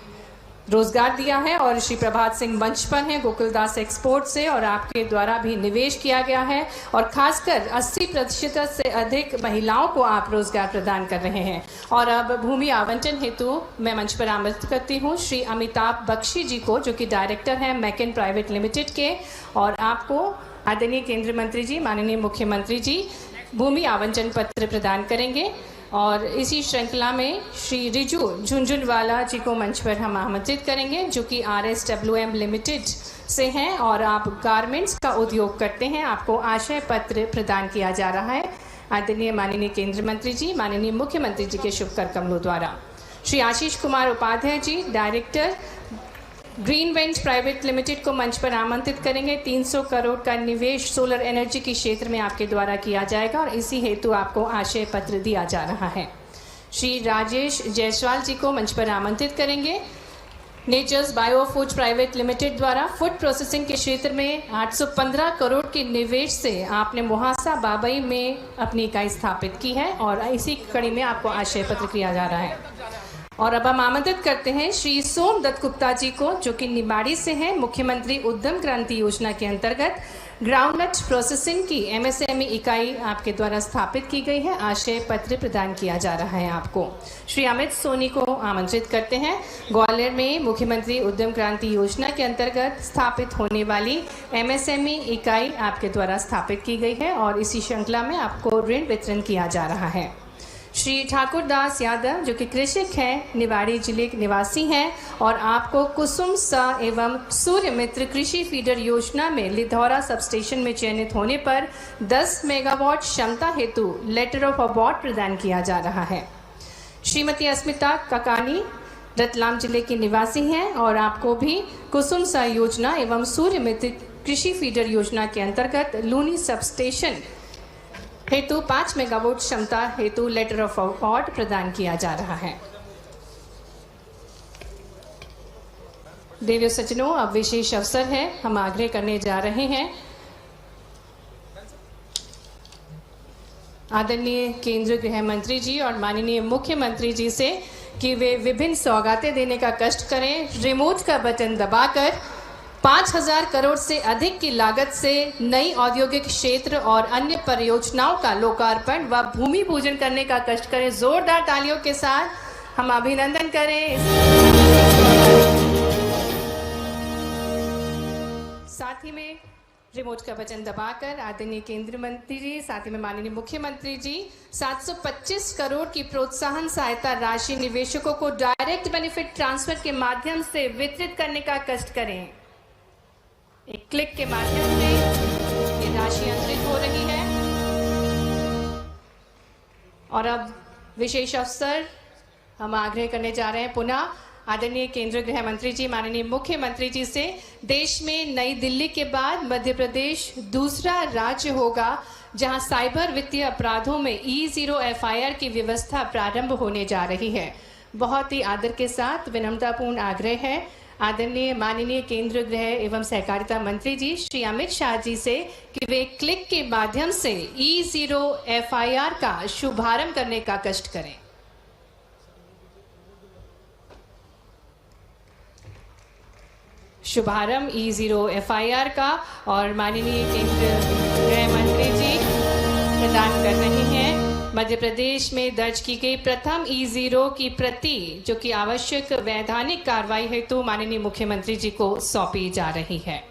रोजगार दिया है। और श्री प्रभात सिंह मंच पर हैं गोकुलदास एक्सपोर्ट से और आपके द्वारा भी निवेश किया गया है और खासकर 80% से अधिक महिलाओं को आप रोजगार प्रदान कर रहे हैं। और अब भूमि आवंटन हेतु मैं मंच पर आमंत्रित करती हूँ श्री अमिताभ बख्शी जी को, जो कि डायरेक्टर हैं मैकेन प्राइवेट लिमिटेड के, और आपको आदरणीय केंद्रीय मंत्री जी, माननीय मुख्यमंत्री जी भूमि आवंटन पत्र प्रदान करेंगे। और इसी श्रृंखला में श्री रिजू झुंझुनवाला जी को मंच पर हम आमंत्रित करेंगे, जो कि RSWM लिमिटेड से हैं और आप गारमेंट्स का उद्योग करते हैं। आपको आशय पत्र प्रदान किया जा रहा है आदरणीय माननीय केंद्रीय मंत्री जी, माननीय मुख्यमंत्री जी के शुभ कर कमलों द्वारा। Shri Ashish Kumar Upadhyay ji director green vent private limited को मंच पर आमंत्रित करेंगे। 300 करोड़ का निवेश सोलर एनर्जी के क्षेत्र में आपके द्वारा किया जाएगा और इसी हेतु आपको आशय पत्र दिया जा रहा है। श्री राजेश जायसवाल जी को मंच पर आमंत्रित करेंगे। Nature's bio food private limited द्वारा फूड प्रोसेसिंग के क्षेत्र में 815 करोड़ के निवेश से आपने मुहासा बाबई में अपनी इकाई स्थापित की है और इसी कड़ी में आपको आशय पत्र किया जा रहा है। और अब हम आमंत्रित करते हैं श्री सोम दत्त गुप्ता जी को, जो कि निमाड़ी से हैं। मुख्यमंत्री उद्यम क्रांति योजना के अंतर्गत ग्राउंडनट प्रोसेसिंग की MSME इकाई आपके द्वारा स्थापित की गई है। आशय पत्र प्रदान किया जा रहा है आपको। श्री अमित सोनी को आमंत्रित करते हैं। ग्वालियर में मुख्यमंत्री उद्यम क्रांति योजना के अंतर्गत स्थापित होने वाली MSME इकाई आपके द्वारा स्थापित की गई है और इसी श्रृंखला में आपको ऋण वितरण किया जा रहा है। श्री ठाकुर दास यादव जो कि कृषक हैं, निवाड़ी जिले के निवासी हैं और आपको कुसुम सा एवं सूर्य मित्र कृषि फीडर योजना में लिधौरा सब स्टेशन में चयनित होने पर 10 मेगावाट क्षमता हेतु लेटर ऑफ अवार्ड प्रदान किया जा रहा है। श्रीमती अस्मिता ककानी रतलाम जिले की निवासी हैं और आपको भी कुसुम सा योजना एवं सूर्य मित्र कृषि फीडर योजना के अंतर्गत लूनी सब स्टेशन हेतु 5 मेगावाट क्षमता हेतु लेटर ऑफ अवार्ड प्रदान किया जा रहा है। देवियों सज्जनों, अब विशेष अवसर है, हम आग्रह करने जा रहे हैं आदरणीय केंद्रीय गृह मंत्री जी और माननीय मुख्यमंत्री जी से कि वे विभिन्न सौगातें देने का कष्ट करें। रिमोट का बटन दबाकर 5,000 करोड़ से अधिक की लागत से नई औद्योगिक क्षेत्र और अन्य परियोजनाओं का लोकार्पण व भूमि पूजन करने का कष्ट करें। जोरदार तालियों के साथ हम अभिनंदन करें। साथ ही में रिमोट का बटन दबाकर आदरणीय केंद्रीय मंत्री जी, साथ ही में माननीय मुख्यमंत्री जी 725 करोड़ की प्रोत्साहन सहायता राशि निवेशकों को डायरेक्ट बेनिफिट ट्रांसफर के माध्यम से वितरित करने का कष्ट करें। एक क्लिक के माध्यम से ये राशि अंतरित हो रही है। और अब विशेष अवसर हम आग्रह करने जा रहे हैं पुनः आदरणीय केंद्रीय गृह मंत्री जी, माननीय मुख्यमंत्री जी से। देश में नई दिल्ली के बाद मध्य प्रदेश दूसरा राज्य होगा जहां साइबर वित्तीय अपराधों में E0 FIR की व्यवस्था प्रारंभ होने जा रही है। बहुत ही आदर के साथ विनम्रतापूर्ण आग्रह है आदरणीय माननीय केंद्रीय गृह एवं सहकारिता मंत्री जी श्री अमित शाह जी से कि वे क्लिक के माध्यम से E0 FIR का शुभारंभ करने का कष्ट करें। शुभारंभ E0 FIR का और माननीय केंद्रीय गृह मंत्री जी प्रदान कर रहे हैं। मध्य प्रदेश में दर्ज की गई प्रथम E0 की प्रति जो कि आवश्यक वैधानिक कार्रवाई हेतु माननीय मुख्यमंत्री जी को सौंपी जा रही है।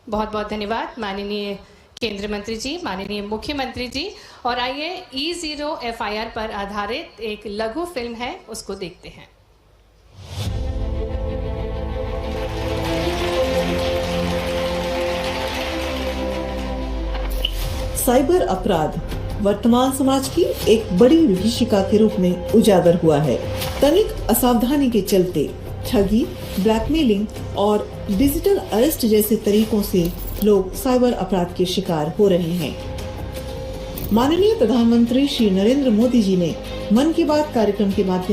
बहुत बहुत धन्यवाद माननीय केंद्रीय मंत्री जी, माननीय मुख्यमंत्री जी। और आइए E0 FIR पर आधारित एक लघु फिल्म है, उसको देखते हैं। साइबर अपराध वर्तमान समाज की एक बड़ी विभीषिका के रूप में उजागर हुआ है। तनिक असावधानी के चलते ठगी, ब्लैकमेलिंग और डिजिटल अरेस्ट जैसे तरीकों से लोग साइबर अपराध के शिकार हो रहे हैं। माननीय प्रधानमंत्री श्री नरेंद्र मोदी जी ने मन की बात कार्यक्रम के माध्यम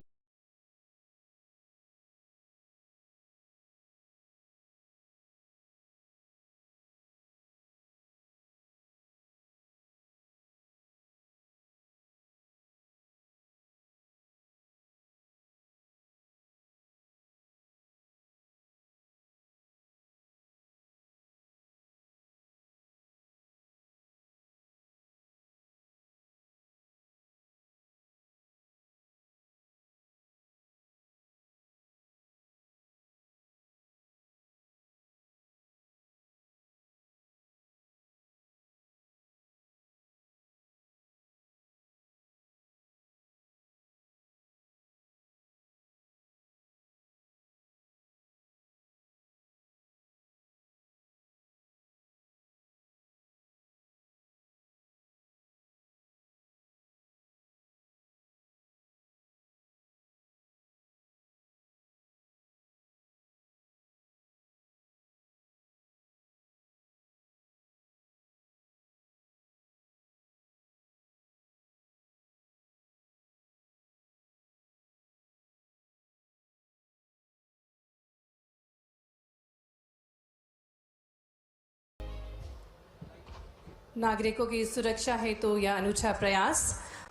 नागरिकों की सुरक्षा हेतु यह अनूठा प्रयास।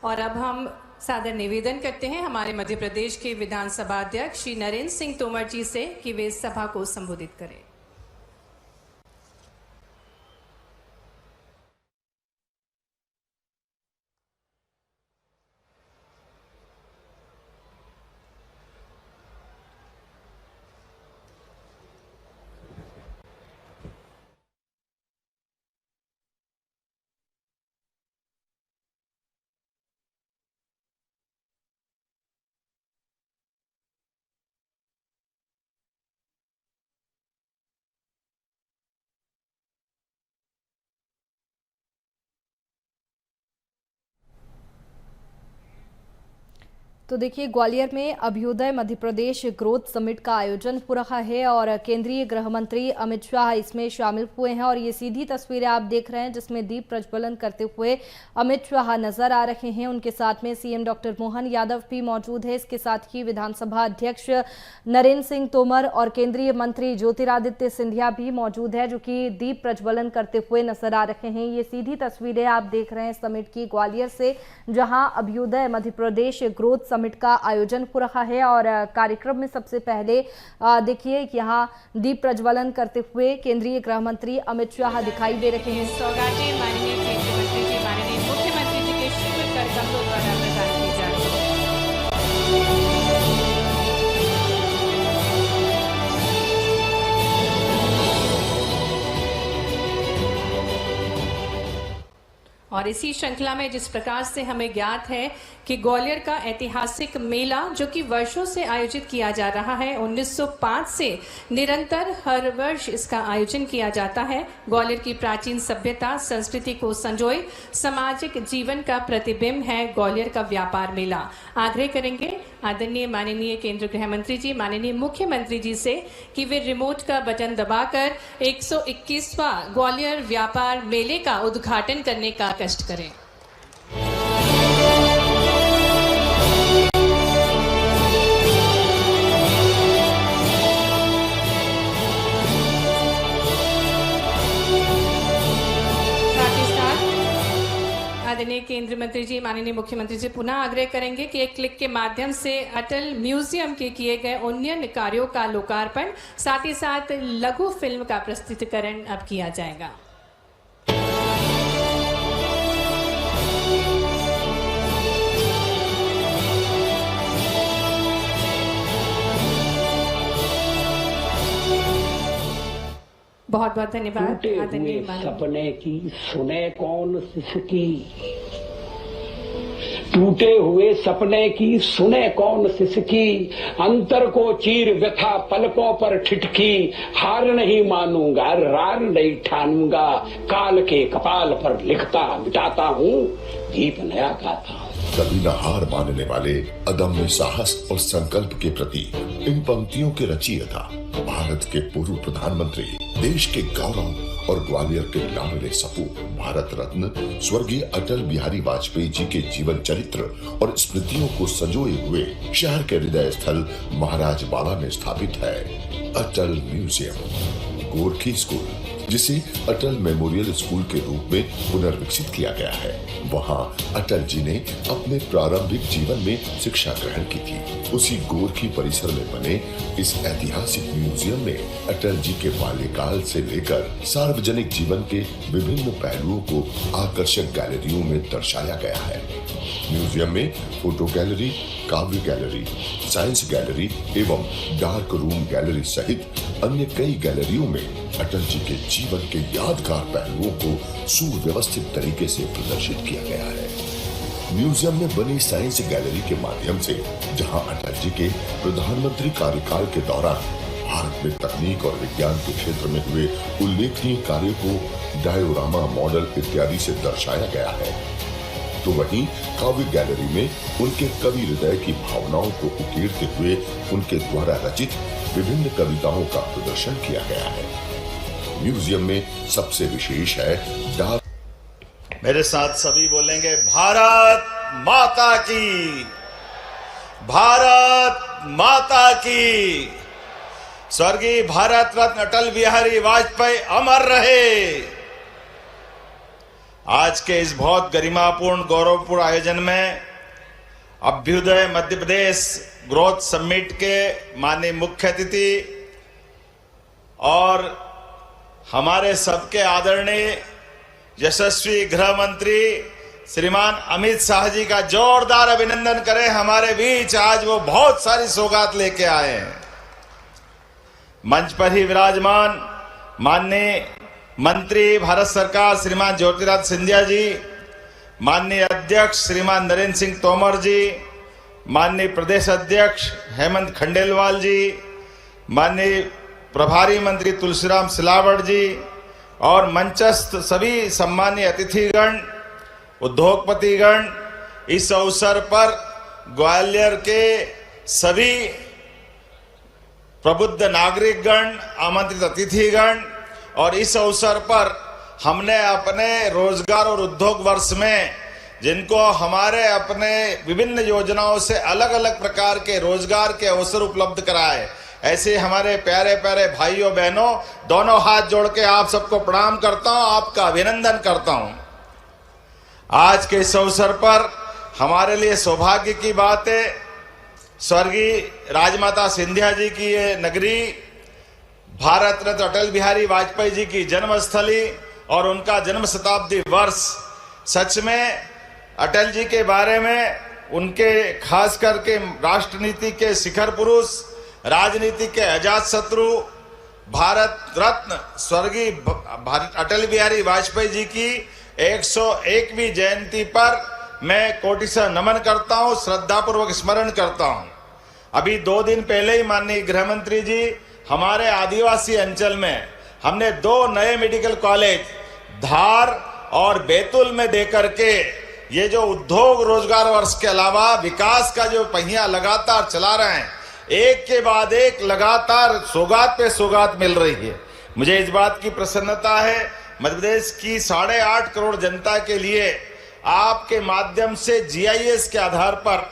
और अब हम सादर निवेदन करते हैं हमारे मध्य प्रदेश के विधानसभा अध्यक्ष श्री नरेंद्र सिंह तोमर जी से कि वे सभा को संबोधित करें। तो देखिए, ग्वालियर में अभ्युदय मध्य प्रदेश ग्रोथ समिट का आयोजन हो रहा है और केंद्रीय गृह मंत्री अमित शाह इसमें शामिल हुए हैं और ये सीधी तस्वीरें आप देख रहे हैं जिसमें दीप प्रज्वलन करते हुए अमित शाह नजर आ रहे हैं। उनके साथ में सीएम डॉक्टर मोहन यादव भी मौजूद है। इसके साथ ही विधानसभा अध्यक्ष नरेंद्र सिंह तोमर और केंद्रीय मंत्री ज्योतिरादित्य सिंधिया भी मौजूद है, जो कि दीप प्रज्वलन करते हुए नजर आ रहे हैं। ये सीधी तस्वीरें आप देख रहे हैं समिट की ग्वालियर से, जहां अभ्युदय मध्य प्रदेश ग्रोथ समिट का आयोजन हो रहा है और कार्यक्रम में सबसे पहले देखिए यहां दीप प्रज्वलन करते हुए केंद्रीय गृह मंत्री अमित शाह दिखाई दे रहे हैं। सौगातें माननीय केंद्रीय मंत्री जी, माननीय मुख्यमंत्री जी के शुभ कर कमलों द्वारा प्रदान की जा रही है। और इसी श्रृंखला में जिस प्रकार से हमें ज्ञात है कि ग्वालियर का ऐतिहासिक मेला, जो कि वर्षों से आयोजित किया जा रहा है, 1905 से निरंतर हर वर्ष इसका आयोजन किया जाता है। ग्वालियर की प्राचीन सभ्यता संस्कृति को संजोए सामाजिक जीवन का प्रतिबिंब है ग्वालियर का व्यापार मेला। आग्रह करेंगे आदरणीय माननीय केंद्रीय गृह मंत्री जी, माननीय मुख्यमंत्री जी से कि वे रिमोट का बटन दबाकर 121वां ग्वालियर व्यापार मेले का उद्घाटन करने का कष्ट करें। आदरणीय केंद्रीय मंत्री जी, माननीय मुख्यमंत्री जी पुनः आग्रह करेंगे कि एक क्लिक के माध्यम से अटल म्यूजियम के किए गए उन्नयन कार्यों का लोकार्पण, साथ ही साथ लघु फिल्म का प्रस्तुतिकरण अब किया जाएगा। बहुत बहुत धन्यवाद। सपने की सुने कौन सिसकी, टूटे हुए सपने की सुने कौन सिसकी, अंतर को चीर व्यथा पलकों पर ठिठकी, हार नहीं मानूंगा रार नहीं ठानूंगा, काल के कपाल पर लिखता मिटाता हूँ, दीप नया गाता हूँ। कभी न हार मानने वाले अदम्य साहस और संकल्प के प्रति इन पंक्तियों के रचयिता भारत के पूर्व प्रधानमंत्री, देश के गौरव और ग्वालियर के लाडले सपूत भारत रत्न स्वर्गीय अटल बिहारी वाजपेयी जी के जीवन चरित्र और स्मृतियों को संजोए हुए शहर के हृदय स्थल महाराज बाला में स्थापित है अटल म्यूजियम। गोरखी स्कूल, जिसे अटल मेमोरियल स्कूल के रूप में पुनर्विकसित किया गया है, वहाँ अटल जी ने अपने प्रारंभिक जीवन में शिक्षा ग्रहण की थी। उसी गोरखी परिसर में बने इस ऐतिहासिक म्यूजियम में अटल जी के बाल्यकाल से लेकर सार्वजनिक जीवन के विभिन्न पहलुओं को आकर्षक गैलरियों में दर्शाया गया है। म्यूजियम में फोटो गैलरी, काव्य गैलरी, साइंस गैलरी एवं डार्क रूम गैलरी सहित अन्य कई गैलरियों में अटल जी के जीवन के यादगार पहलुओं को सुव्यवस्थित तरीके से प्रदर्शित किया गया है। म्यूजियम में बनी साइंस गैलरी के माध्यम से, जहां अटल जी के प्रधानमंत्री कार्यकाल के दौरान भारत में तकनीक और विज्ञान के क्षेत्र में हुए उल्लेखनीय कार्यों को डायोरामा मॉडल इत्यादि से दर्शाया गया है, तो वहीं काव्य गैलरी में उनके कवि हृदय की भावनाओं को उकेरते हुए उनके द्वारा रचित विभिन्न कविताओं का प्रदर्शन किया गया है। म्यूजियम में सबसे विशेष है डाक। मेरे साथ सभी बोलेंगे, भारत माता की, भारत माता की। स्वर्गीय भारत रत्न अटल बिहारी वाजपेयी अमर रहे। आज के इस बहुत गरिमापूर्ण गौरवपूर्ण आयोजन में अभ्युदय मध्य प्रदेश ग्रोथ समिट के माननीय मुख्य अतिथि और हमारे सबके आदरणीय यशस्वी गृह मंत्री श्रीमान अमित शाह जी का जोरदार अभिनंदन करें। हमारे बीच आज वो बहुत सारी सौगात लेके आए हैं। मंच पर ही विराजमान माननीय मंत्री भारत सरकार श्रीमान ज्योतिरादित्य सिंधिया जी, माननीय अध्यक्ष श्रीमान नरेंद्र सिंह तोमर जी, माननीय प्रदेश अध्यक्ष हेमंत खंडेलवाल जी, माननीय प्रभारी मंत्री तुलसीराम सिलावट जी और मंचस्थ सभी सम्मानीय अतिथिगण, उद्योगपतिगण, इस अवसर पर ग्वालियर के सभी प्रबुद्ध नागरिकगण, आमंत्रित अतिथिगण, और इस अवसर पर हमने अपने रोजगार और उद्योग वर्ष में जिनको हमारे अपने विभिन्न योजनाओं से अलग अलग प्रकार के रोजगार के अवसर उपलब्ध कराए, ऐसे हमारे प्यारे प्यारे भाइयों बहनों, दोनों हाथ जोड़ के आप सबको प्रणाम करता हूं, आपका अभिनंदन करता हूं। आज के इस अवसर पर हमारे लिए सौभाग्य की बात है, स्वर्गीय राजमाता सिंधिया जी की ये नगरी, भारत रत्न अटल बिहारी वाजपेयी जी की जन्मस्थली और उनका जन्म शताब्दी वर्ष, सच में अटल जी के बारे में, उनके खास करके राष्ट्रनीति के शिखर पुरुष, राजनीति के अजात शत्रु, भारत रत्न स्वर्गीय अटल बिहारी वाजपेयी जी की 101वीं जयंती पर मैं कोटि से नमन करता हूं, श्रद्धापूर्वक स्मरण करता हूं। अभी 2 दिन पहले ही माननीय गृह मंत्री जी हमारे आदिवासी अंचल में हमने 2 नए मेडिकल कॉलेज धार और बैतूल में देकर के ये जो उद्योग रोजगार वर्ष के अलावा विकास का जो पहिया लगातार चला रहे हैं, एक के बाद एक लगातार सौगात पे सौगात मिल रही है। मुझे इस बात की प्रसन्नता है, मध्य प्रदेश की 8.5 करोड़ जनता के लिए आपके माध्यम से GIS के आधार पर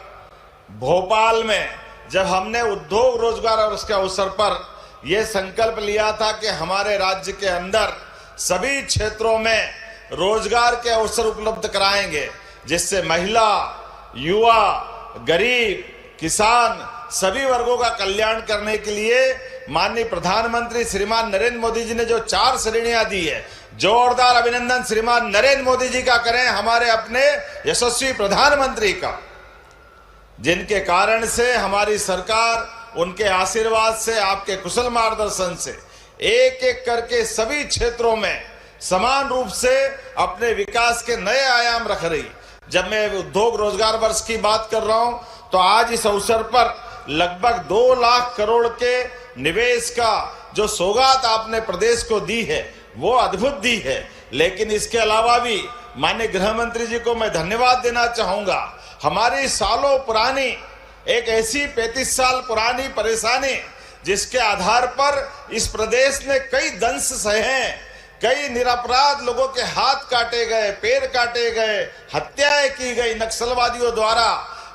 भोपाल में जब हमने उद्योग रोजगार और उसके अवसर पर यह संकल्प लिया था कि हमारे राज्य के अंदर सभी क्षेत्रों में रोजगार के अवसर उपलब्ध कराएंगे, जिससे महिला, युवा, गरीब, किसान सभी वर्गों का कल्याण करने के लिए माननीय प्रधानमंत्री श्रीमान नरेंद्र मोदी जी ने जो 4 श्रेणियां दी है, जोरदार अभिनंदन श्रीमान नरेंद्र मोदी जी का करें, हमारे अपने यशस्वी प्रधानमंत्री का, जिनके कारण से हमारी सरकार, उनके आशीर्वाद से, आपके कुशल मार्गदर्शन से एक एक करके सभी क्षेत्रों में समान रूप से अपने विकास के नए आयाम रख रही। जब मैं उद्योग रोजगार वर्ष की बात कर रहा हूं तो आज इस अवसर पर लगभग 2 लाख करोड़ के निवेश का जो सौगात आपने प्रदेश को दी है वो अद्भुत दी है। लेकिन इसके अलावा भी माननीय गृह मंत्री जी को मैं धन्यवाद देना चाहूंगा। हमारी सालों पुरानी एक ऐसी 35 साल पुरानी परेशानी जिसके आधार पर इस प्रदेश ने कई दंश सहे हैं, कई निरपराध लोगों के हाथ काटे गए, पैर काटे गए, हत्याएं की गई नक्सलवादियों द्वारा,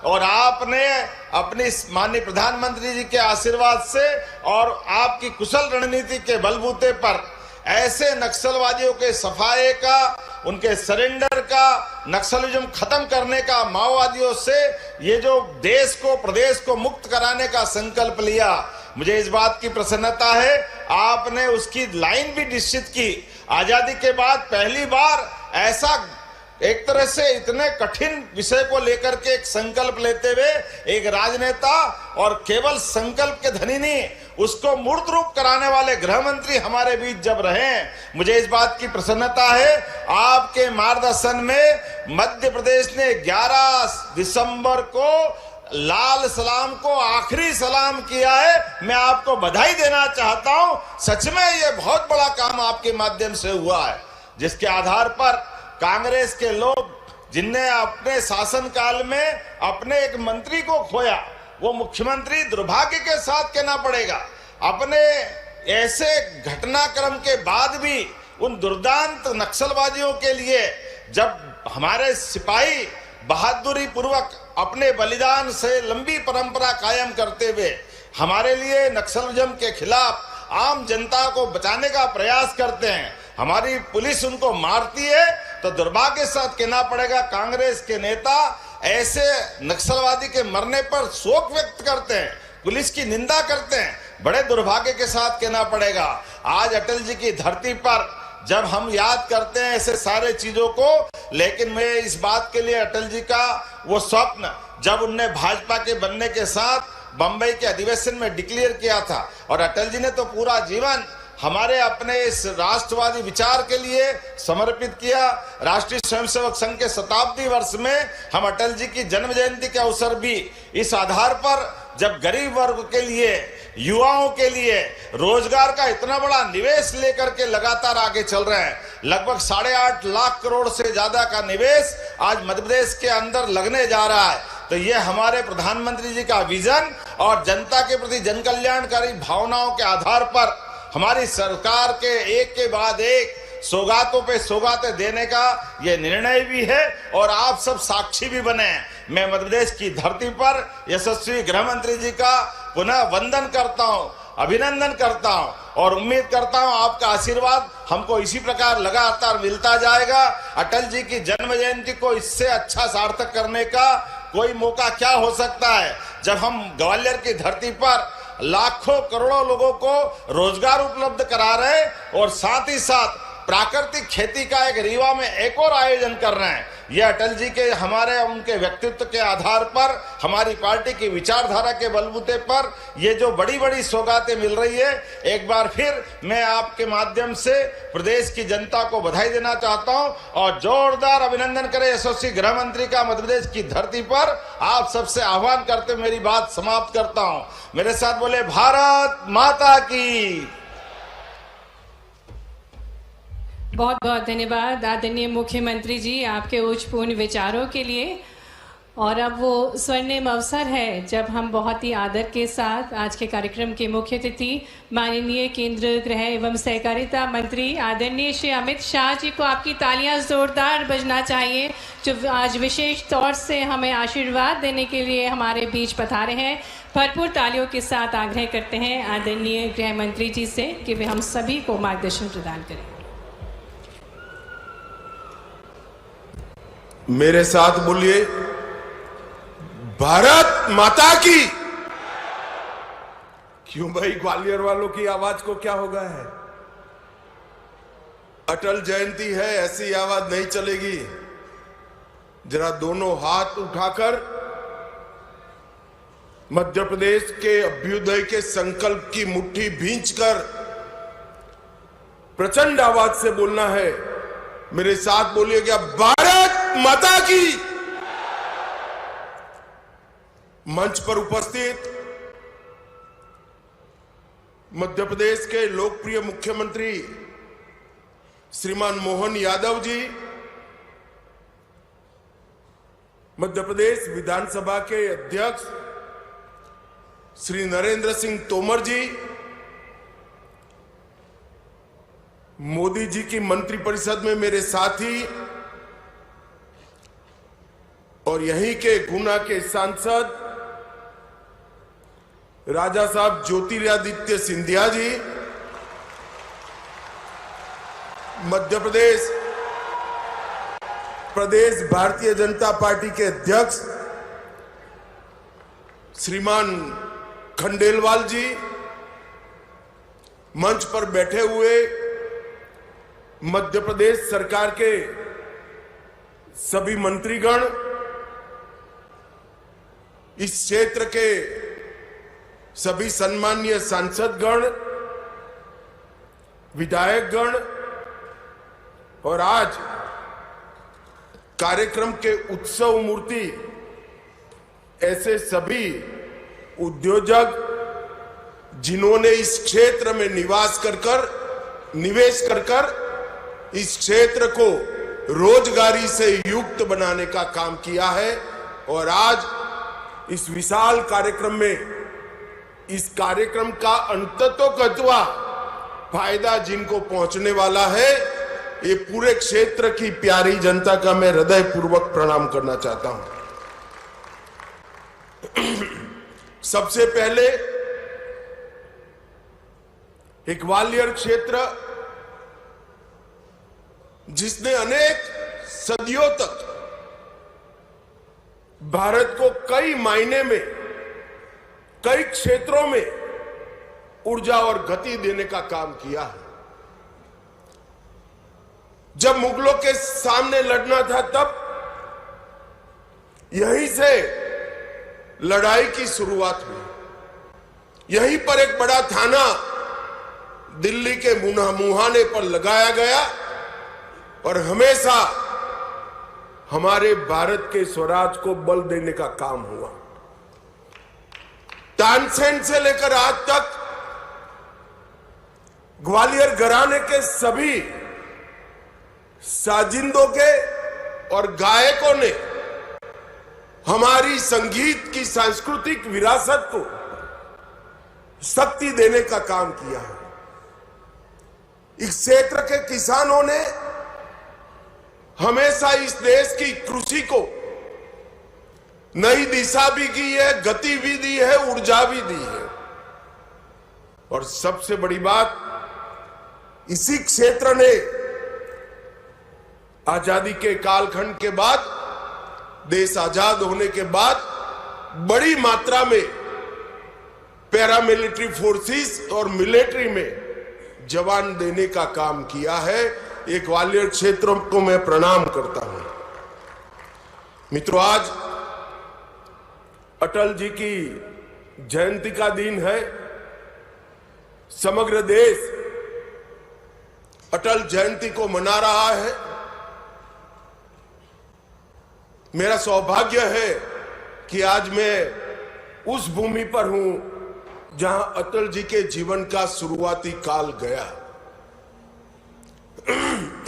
और आपने अपनी माननीय प्रधानमंत्री जी के आशीर्वाद से और आपकी कुशल रणनीति के बलबूते पर ऐसे नक्सलवादियों के सफाये का, उनके सरेंडर का, नक्सलिज्म खत्म करने का, माओवादियों से ये जो देश को, प्रदेश को मुक्त कराने का संकल्प लिया, मुझे इस बात की प्रसन्नता है आपने उसकी लाइन भी निश्चित की। आजादी के बाद पहली बार ऐसा एक तरह से इतने कठिन विषय को लेकर के एक संकल्प लेते हुए एक राजनेता और केवल संकल्प के धनी नहीं, उसको मूर्त रूप कराने वाले गृह मंत्री हमारे बीच जब रहे, मुझे इस बात की प्रसन्नता है आपके मार्गदर्शन में मध्य प्रदेश ने 11 दिसंबर को लाल सलाम को आखिरी सलाम किया है। मैं आपको बधाई देना चाहता हूं। सच में यह बहुत बड़ा काम आपके माध्यम से हुआ है, जिसके आधार पर कांग्रेस के लोग जिनने अपने शासनकाल में अपने एक मंत्री को खोया, वो मुख्यमंत्री दुर्भाग्य के साथ कहना पड़ेगा, अपने ऐसे घटनाक्रम के बाद भी उन दुर्दांत नक्सलवादियों के लिए जब हमारे सिपाही बहादुरी पूर्वक अपने बलिदान से लंबी परंपरा कायम करते हुए हमारे लिए नक्सलिज्म के खिलाफ आम जनता को बचाने का प्रयास करते हैं, हमारी पुलिस उनको मारती है, तो दुर्भाग्य के साथ कहना पड़ेगा कांग्रेस के नेता ऐसे नक्सलवादी के मरने पर शोक व्यक्त करते हैं, पुलिस की निंदा करते हैं। बड़े दुर्भाग्य के साथ कहना पड़ेगा आज अटल जी की धरती पर जब हम याद करते हैं ऐसे सारे चीजों को, लेकिन मैं इस बात के लिए अटल जी का वो स्वप्न जब उनने भाजपा के बनने के साथ बंबई के अधिवेशन में डिक्लेयर किया था, और अटल जी ने तो पूरा जीवन हमारे अपने इस राष्ट्रवादी विचार के लिए समर्पित किया। राष्ट्रीय स्वयंसेवक संघ के शताब्दी वर्ष में हम अटल जी की जन्म जयंती के अवसर भी इस आधार पर जब गरीब वर्ग के लिए, युवाओं के लिए रोजगार का इतना बड़ा निवेश लेकर के लगातार आगे चल रहे हैं, लगभग 8.5 लाख करोड़ से ज्यादा का निवेश आज मध्य प्रदेश के अंदर लगने जा रहा है। तो ये हमारे प्रधानमंत्री जी का विजन और जनता के प्रति जन कल्याणकारी भावनाओं के आधार पर हमारी सरकार के एक के बाद एक सौगातों पे सौगातें देने का ये निर्णय भी है और आप सब साक्षी भी बने हैं। मैं मध्य प्रदेश की धरती पर यशस्वी गृह मंत्री जी का पुनः वंदन करता हूं, अभिनंदन करता हूं और उम्मीद करता हूं आपका आशीर्वाद हमको इसी प्रकार लगातार मिलता जाएगा। अटल जी की जन्म जयंती को इससे अच्छा सार्थक करने का कोई मौका क्या हो सकता है, जब हम ग्वालियर की धरती पर लाखों करोड़ों लोगों को रोजगार उपलब्ध करा रहे और साथ ही साथ प्राकृतिक खेती का एक रीवा में एक और आयोजन कर रहे हैं। यह अटल जी के हमारे उनके व्यक्तित्व के आधार पर, हमारी पार्टी की विचारधारा के बलबूते पर ये जो बड़ी बड़ी सौगातें मिल रही है, एक बार फिर मैं आपके माध्यम से प्रदेश की जनता को बधाई देना चाहता हूं और जोरदार अभिनंदन करें यशस्वी गृह मंत्री का मध्य प्रदेश की धरती पर। आप सबसे आह्वान करते मेरी बात समाप्त करता हूं। मेरे साथ बोले भारत माता की। बहुत बहुत धन्यवाद आदरणीय मुख्यमंत्री जी आपके उच्चपूर्ण विचारों के लिए। और अब वो स्वर्णिम अवसर है जब हम बहुत ही आदर के साथ आज के कार्यक्रम के मुख्य अतिथि माननीय केंद्रीय गृह एवं सहकारिता मंत्री आदरणीय श्री अमित शाह जी को आपकी तालियां जोरदार बजना चाहिए, जो आज विशेष तौर से हमें आशीर्वाद देने के लिए हमारे बीच पधारे हैं। भरपूर तालियों के साथ आग्रह करते हैं आदरणीय गृह मंत्री जी से कि वे हम सभी को मार्गदर्शन प्रदान करें। मेरे साथ बोलिए, भारत माता की। क्यों भाई, ग्वालियर वालों की आवाज को क्या हो गया है? अटल जयंती है, ऐसी आवाज नहीं चलेगी। जरा दोनों हाथ उठाकर मध्य प्रदेश के अभ्युदय के संकल्प की मुट्ठी भींचकर प्रचंड आवाज से बोलना है। मेरे साथ बोलिएगा, भारत माता की। मंच पर उपस्थित मध्य प्रदेश के लोकप्रिय मुख्यमंत्री श्रीमान मोहन यादव जी, मध्य प्रदेश विधानसभा के अध्यक्ष श्री नरेंद्र सिंह तोमर जी, मोदी जी की मंत्रिपरिषद में मेरे साथी और यहीं के गुना के सांसद राजा साहब ज्योतिरादित्य सिंधिया जी, मध्य प्रदेश भारतीय जनता पार्टी के अध्यक्ष श्रीमान खंडेलवाल जी, मंच पर बैठे हुए मध्य प्रदेश सरकार के सभी मंत्रीगण, इस क्षेत्र के सभी सम्मानीय सांसदगण, विधायकगण और आज कार्यक्रम के उत्सव मूर्ति ऐसे सभी उद्योजक जिन्होंने इस क्षेत्र में निवेश कर इस क्षेत्र को रोजगारी से युक्त बनाने का काम किया है। और आज इस विशाल कार्यक्रम में, इस कार्यक्रम का अंततोगत्वा फायदा जिनको पहुंचने वाला है, ये पूरे क्षेत्र की प्यारी जनता का मैं हृदयपूर्वक प्रणाम करना चाहता हूं। सबसे पहले एक ग्वालियर क्षेत्र जिसने अनेक सदियों तक भारत को कई मायने में, कई क्षेत्रों में ऊर्जा और गति देने का काम किया है। जब मुगलों के सामने लड़ना था तब यहीं से लड़ाई की शुरुआत हुई। यहीं पर एक बड़ा थाना दिल्ली के मुहाने पर लगाया गया और हमेशा हमारे भारत के स्वराज को बल देने का काम हुआ। तानसेन से लेकर आज तक ग्वालियर घराने के सभी साजिंदों के और गायकों ने हमारी संगीत की सांस्कृतिक विरासत को शक्ति देने का काम किया है। इस क्षेत्र के किसानों ने हमेशा इस देश की कृषि को नई दिशा भी की है, गति भी दी है, ऊर्जा भी दी है। और सबसे बड़ी बात, इसी क्षेत्र ने आजादी के कालखंड के बाद, देश आजाद होने के बाद बड़ी मात्रा में पैरामिलिट्री फोर्सेस और मिलिट्री में जवान देने का काम किया है। एक ग्वालियर क्षेत्र को मैं प्रणाम करता हूं। मित्रों, आज अटल जी की जयंती का दिन है। समग्र देश अटल जयंती को मना रहा है। मेरा सौभाग्य है कि आज मैं उस भूमि पर हूं जहां अटल जी के जीवन का शुरुआती काल गया।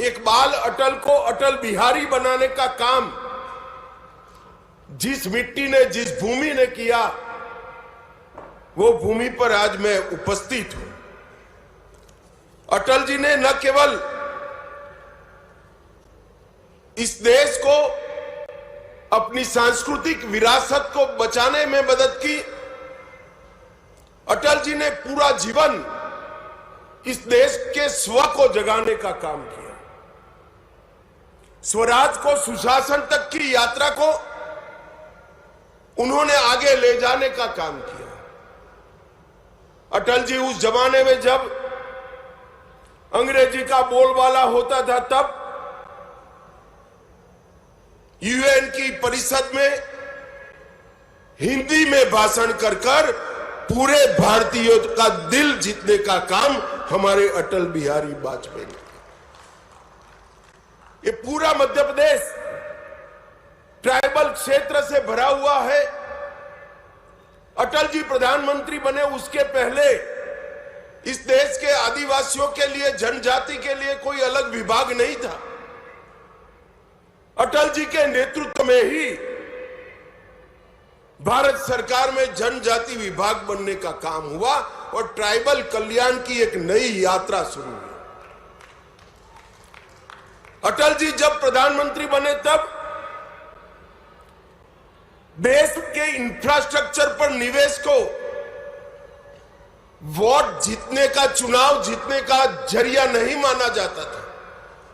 एक बाल अटल को अटल बिहारी बनाने का काम जिस मिट्टी ने, जिस भूमि ने किया, वो भूमि पर आज मैं उपस्थित हूं। अटल जी ने न केवल इस देश को, अपनी सांस्कृतिक विरासत को बचाने में मदद की, अटल जी ने पूरा जीवन इस देश के स्व को जगाने का काम किया। स्वराज को, सुशासन तक की यात्रा को उन्होंने आगे ले जाने का काम किया। अटल जी उस जमाने में जब अंग्रेजी का बोलबाला होता था, तब यूएन की परिषद में हिंदी में भाषण कर कर पूरे भारतीयों का दिल जीतने का काम हमारे अटल बिहारी वाजपेयी ने किया। ये पूरा मध्य प्रदेश ट्राइबल क्षेत्र से भरा हुआ है। अटल जी प्रधानमंत्री बने उसके पहले इस देश के आदिवासियों के लिए, जनजाति के लिए कोई अलग विभाग नहीं था। अटल जी के नेतृत्व में ही भारत सरकार में जनजाति विभाग बनने का काम हुआ और ट्राइबल कल्याण की एक नई यात्रा शुरू हुई। अटल जी जब प्रधानमंत्री बने तब देश के इंफ्रास्ट्रक्चर पर निवेश को वोट जीतने का, चुनाव जीतने का जरिया नहीं माना जाता था।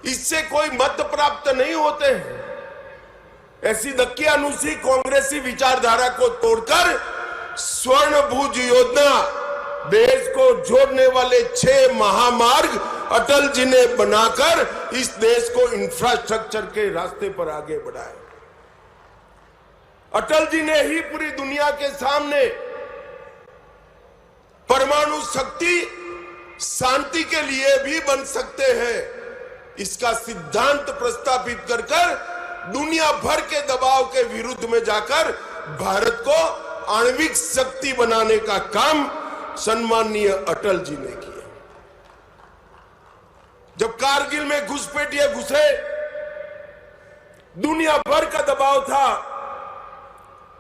इससे कोई मत प्राप्त नहीं होते हैं। ऐसी दकियानुसी कांग्रेसी विचारधारा को तोड़कर स्वर्ण भुज योजना, देश को जोड़ने वाले 6 महामार्ग अटल जी ने बनाकर इस देश को इंफ्रास्ट्रक्चर के रास्ते पर आगे बढ़ाया। अटल जी ने ही पूरी दुनिया के सामने परमाणु शक्ति शांति के लिए भी बन सकते हैं, इसका सिद्धांत प्रस्तावित कर दुनिया भर के दबाव के विरुद्ध में जाकर भारत को आणविक शक्ति बनाने का काम सम्माननीय अटल जी ने किया। जब कारगिल में घुसपैठिए घुसे, दुनिया भर का दबाव था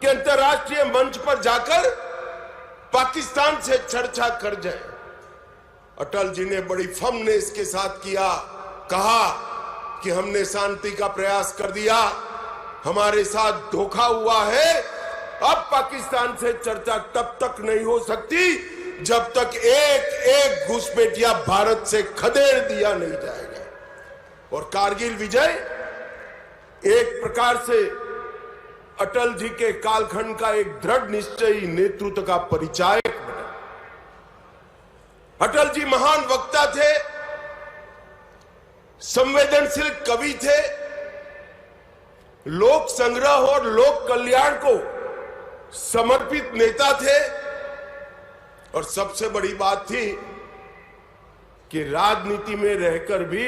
कि अंतर्राष्ट्रीय मंच पर जाकर पाकिस्तान से चर्चा कर जाए। अटल जी ने बड़ी फर्मनेस के साथ किया, कहा कि हमने शांति का प्रयास कर दिया, हमारे साथ धोखा हुआ है। अब पाकिस्तान से चर्चा तब तक नहीं हो सकती जब तक एक एक घुसपैठिया भारत से खदेड़ दिया नहीं जाएगा। और कारगिल विजय एक प्रकार से अटल जी के कालखंड का एक दृढ़ निश्चयी नेतृत्व का परिचायक बना। अटल जी महान वक्ता थे, संवेदनशील कवि थे, लोक संग्रह और लोक कल्याण को समर्पित नेता थे। और सबसे बड़ी बात थी कि राजनीति में रहकर भी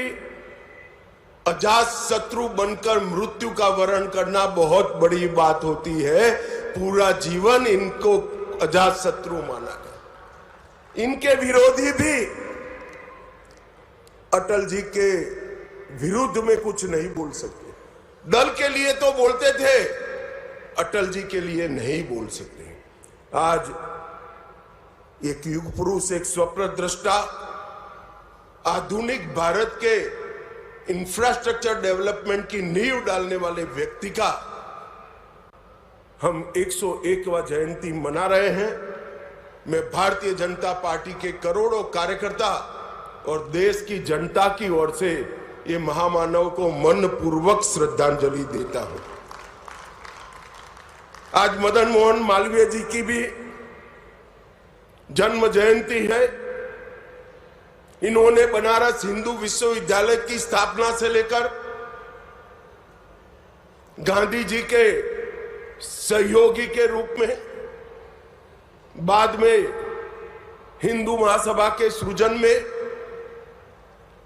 अजात शत्रु बनकर मृत्यु का वरण करना बहुत बड़ी बात होती है। पूरा जीवन इनको अजात शत्रु माना गया। इनके विरोधी भी अटल जी के विरुद्ध में कुछ नहीं बोल सकते। दल के लिए तो बोलते थे, अटल जी के लिए नहीं बोल सकते। आज एक युग पुरुष, एक स्वप्न दृष्टा, आधुनिक भारत के इंफ्रास्ट्रक्चर डेवलपमेंट की नींव डालने वाले व्यक्ति का हम 101वां जयंती मना रहे हैं। मैं भारतीय जनता पार्टी के करोड़ों कार्यकर्ता और देश की जनता की ओर से ये महामानव को मनपूर्वक श्रद्धांजलि देता हूं। आज मदन मोहन मालवीय जी की भी जन्म जयंती है। इन्होंने बनारस हिंदू विश्वविद्यालय की स्थापना से लेकर गांधी जी के सहयोगी के रूप में, बाद में हिंदू महासभा के सृजन में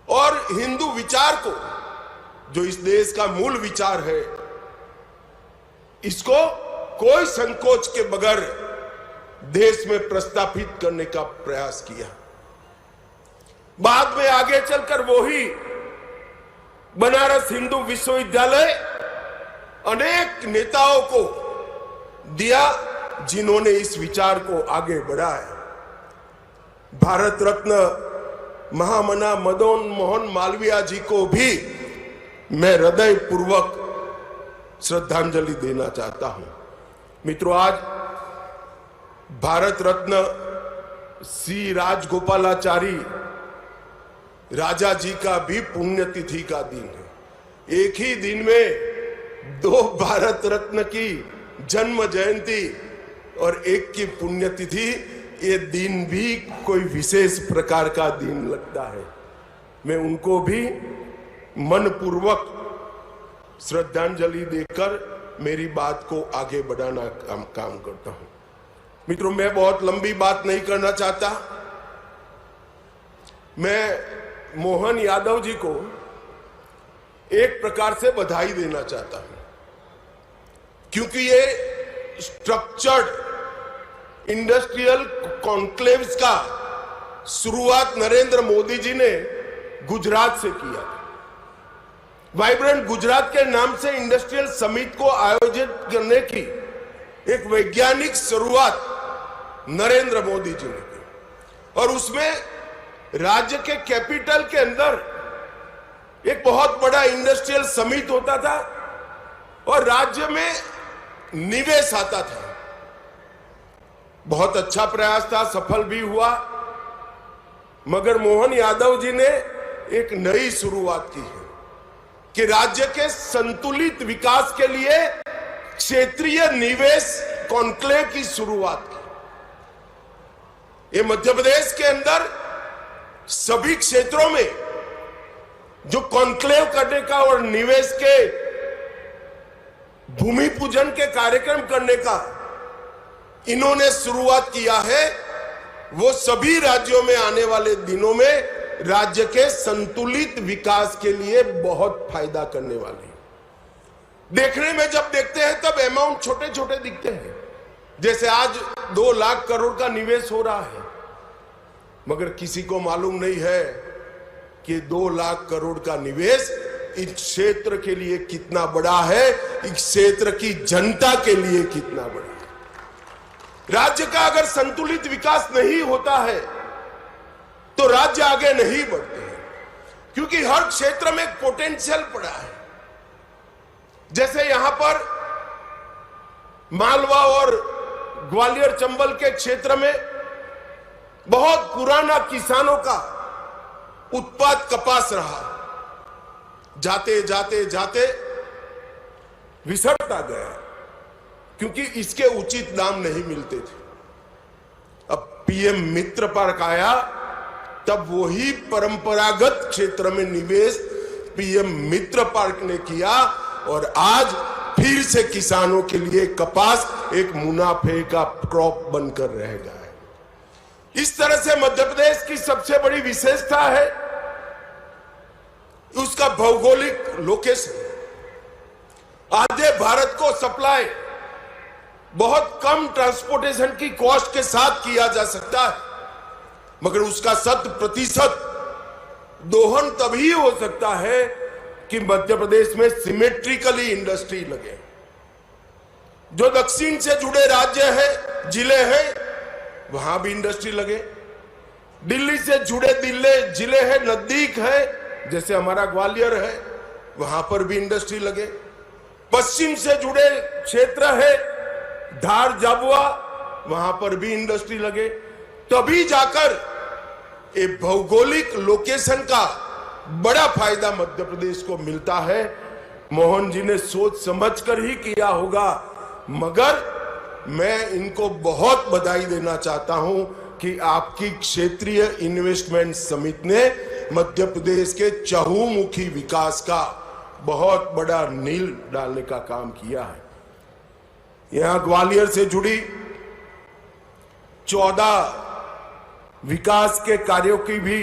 और हिंदू विचार को, जो इस देश का मूल विचार है, इसको कोई संकोच के बगैर देश में प्रस्थापित करने का प्रयास किया। बाद में आगे चलकर वो ही बनारस हिंदू विश्वविद्यालय अनेक नेताओं को दिया जिन्होंने इस विचार को आगे बढ़ाया। भारत रत्न महामना मदन मोहन मालवीय जी को भी मैं हृदय पूर्वक श्रद्धांजलि देना चाहता हूं। मित्रों, आज भारत रत्न श्री राजगोपालाचारी राजा जी का भी पुण्यतिथि का दिन है। एक ही दिन में दो भारत रत्न की जन्म जयंती और एक की पुण्यतिथि, ये दिन भी कोई विशेष प्रकार का दिन लगता है। मैं उनको भी मनपूर्वक श्रद्धांजलि देकर मेरी बात को आगे बढ़ाना काम करता हूं। मित्रों, मैं बहुत लंबी बात नहीं करना चाहता। मैं मोहन यादव जी को एक प्रकार से बधाई देना चाहता हूं, क्योंकि ये स्ट्रक्चर्ड इंडस्ट्रियल कॉन्क्लेव्स का शुरुआत नरेंद्र मोदी जी ने गुजरात से किया था। वाइब्रेंट गुजरात के नाम से इंडस्ट्रियल समिट को आयोजित करने की एक वैज्ञानिक शुरुआत नरेंद्र मोदी जी ने की, और उसमें राज्य के कैपिटल के अंदर एक बहुत बड़ा इंडस्ट्रियल समिट होता था और राज्य में निवेश आता था। बहुत अच्छा प्रयास था, सफल भी हुआ, मगर मोहन यादव जी ने एक नई शुरुआत की है कि राज्य के संतुलित विकास के लिए क्षेत्रीय निवेश कॉन्क्लेव की शुरुआत की। ये मध्य प्रदेश के अंदर सभी क्षेत्रों में जो कॉन्क्लेव करने का और निवेश के भूमि पूजन के कार्यक्रम करने का इन्होंने शुरुआत किया है, वो सभी राज्यों में आने वाले दिनों में राज्य के संतुलित विकास के लिए बहुत फायदा करने वाले हैं। देखने में जब देखते हैं तब अमाउंट छोटे छोटे दिखते हैं, जैसे आज 2 लाख करोड़ का निवेश हो रहा है, मगर किसी को मालूम नहीं है कि 2 लाख करोड़ का निवेश इस क्षेत्र के लिए कितना बड़ा है, इस क्षेत्र की जनता के लिए कितना बड़ा है। राज्य का अगर संतुलित विकास नहीं होता है तो राज्य आगे नहीं बढ़ते हैं, क्योंकि हर क्षेत्र में पोटेंशियल पड़ा है। जैसे यहां पर मालवा और ग्वालियर चंबल के क्षेत्र में बहुत पुराना किसानों का उत्पाद कपास रहा, जाते जाते जाते विसरता गया, क्योंकि इसके उचित दाम नहीं मिलते थे। अब पीएम मित्र पार्क आया, तब वही परंपरागत क्षेत्र में निवेश पीएम मित्र पार्क ने किया और आज फिर से किसानों के लिए कपास एक मुनाफे का क्रॉप बनकर रह गया है। इस तरह से मध्य प्रदेश की सबसे बड़ी विशेषता है उसका भौगोलिक लोकेशन। आधे भारत को सप्लाई बहुत कम ट्रांसपोर्टेशन की कॉस्ट के साथ किया जा सकता है, मगर उसका 100% दोहन तभी हो सकता है कि मध्य प्रदेश में सिमेट्रिकली इंडस्ट्री लगे। जो दक्षिण से जुड़े राज्य है, जिले हैं, वहां भी इंडस्ट्री लगे। दिल्ली से जुड़े जिले हैं, नजदीक है, जैसे हमारा ग्वालियर है, वहां पर भी इंडस्ट्री लगे। पश्चिम से जुड़े क्षेत्र है, धार झाबुआ, वहां पर भी इंडस्ट्री लगे। तभी जाकर ये भौगोलिक लोकेशन का बड़ा फायदा मध्य प्रदेश को मिलता है। मोहन जी ने सोच समझकर ही किया होगा, मगर मैं इनको बहुत बधाई देना चाहता हूं कि आपकी क्षेत्रीय इन्वेस्टमेंट समिति ने मध्य प्रदेश के चहुमुखी विकास का बहुत बड़ा नींव डालने का काम किया है। यहां ग्वालियर से जुड़ी 14 विकास के कार्यों की भी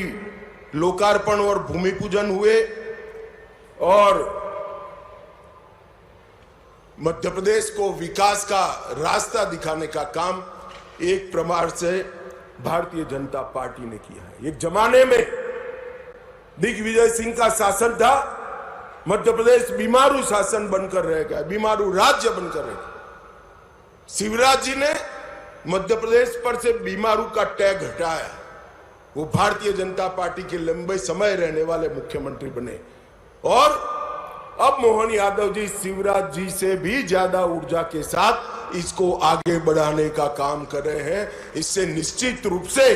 लोकार्पण और भूमि पूजन हुए और मध्य प्रदेश को विकास का रास्ता दिखाने का काम एक प्रकार से भारतीय जनता पार्टी ने किया है। एक जमाने में दिग्विजय सिंह का शासन था, मध्य प्रदेश बीमारू शासन बनकर रह गया, बीमारू राज्य बनकर रह गया। शिवराज जी ने मध्य प्रदेश पर से बीमारू का टैग हटाया, वो भारतीय जनता पार्टी के लंबे समय रहने वाले मुख्यमंत्री बने और अब मोहन यादव जी शिवराज जी से भी ज्यादा ऊर्जा के साथ इसको आगे बढ़ाने का काम कर रहे हैं। इससे निश्चित रूप से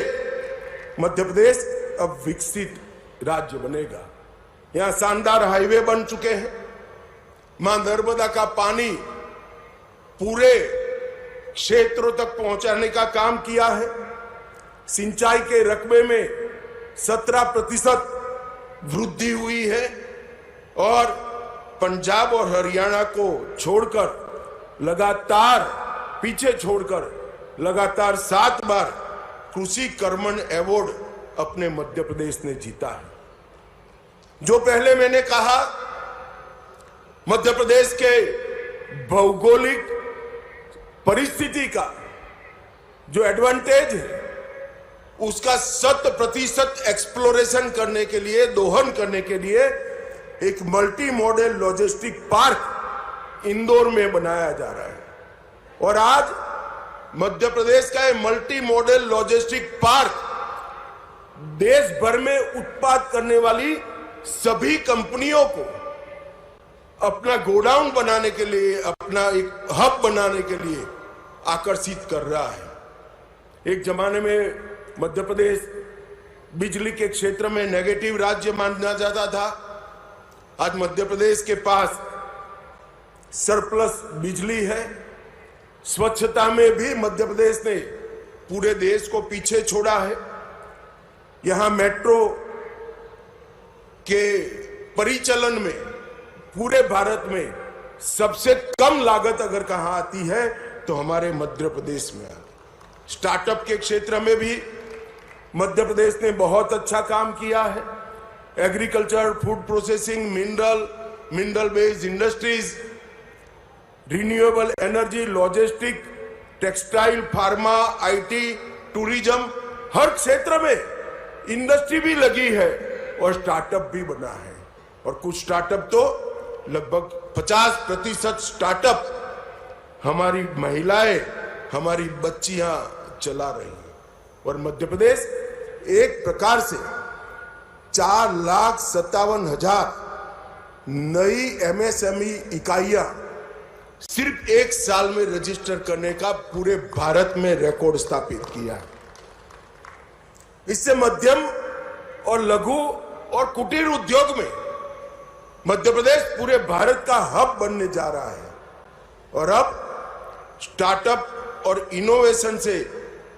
मध्य प्रदेश अब विकसित राज्य बनेगा। यहां शानदार हाईवे बन चुके हैं, मां नर्मदा का पानी पूरे क्षेत्रों तक पहुंचाने का काम किया है। सिंचाई के रकबे में 17% वृद्धि हुई है और पंजाब और हरियाणा को छोड़कर लगातार पीछे छोड़कर लगातार 7 बार कृषि कर्मण अवार्ड अपने मध्य प्रदेश ने जीता है। जो पहले मैंने कहा, मध्य प्रदेश के भौगोलिक परिस्थिति का जो एडवांटेज है उसका 100% एक्सप्लोरेशन करने के लिए, दोहन करने के लिए एक multi modal logistic park Indore में बनाया जा रहा है और आज मध्य प्रदेश का ये मल्टी मॉडल लॉजिस्टिक पार्क देश भर में उत्पाद करने वाली सभी कंपनियों को अपना गोडाउन बनाने के लिए, अपना एक हब बनाने के लिए आकर्षित कर रहा है। एक जमाने में मध्य प्रदेश बिजली के क्षेत्र में नेगेटिव राज्य माना जाता था। आज मध्य प्रदेश के पास सरप्लस बिजली है। स्वच्छता में भी मध्य प्रदेश ने पूरे देश को पीछे छोड़ा है। यहां मेट्रो के परिचालन में पूरे भारत में सबसे कम लागत अगर कहां आती है तो हमारे मध्य प्रदेश में आती। स्टार्टअप के क्षेत्र में भी मध्य प्रदेश ने बहुत अच्छा काम किया है। Agriculture, food processing, mineral based industries, renewable energy, logistic, textile, pharma, IT, tourism, हर क्षेत्र में इंडस्ट्री भी लगी है और स्टार्टअप भी बना है। और कुछ स्टार्टअप तो लगभग 50% स्टार्टअप हमारी महिलाएं, हमारी बच्चियां चला रही हैं। और मध्य प्रदेश एक प्रकार से 4,57,000 नई एमएसएमई इकाइयां सिर्फ एक साल में रजिस्टर करने का पूरे भारत में रिकॉर्ड स्थापित किया है। इससे मध्यम और लघु और कुटीर उद्योग में मध्य प्रदेश पूरे भारत का हब बनने जा रहा है और अब स्टार्टअप और इनोवेशन से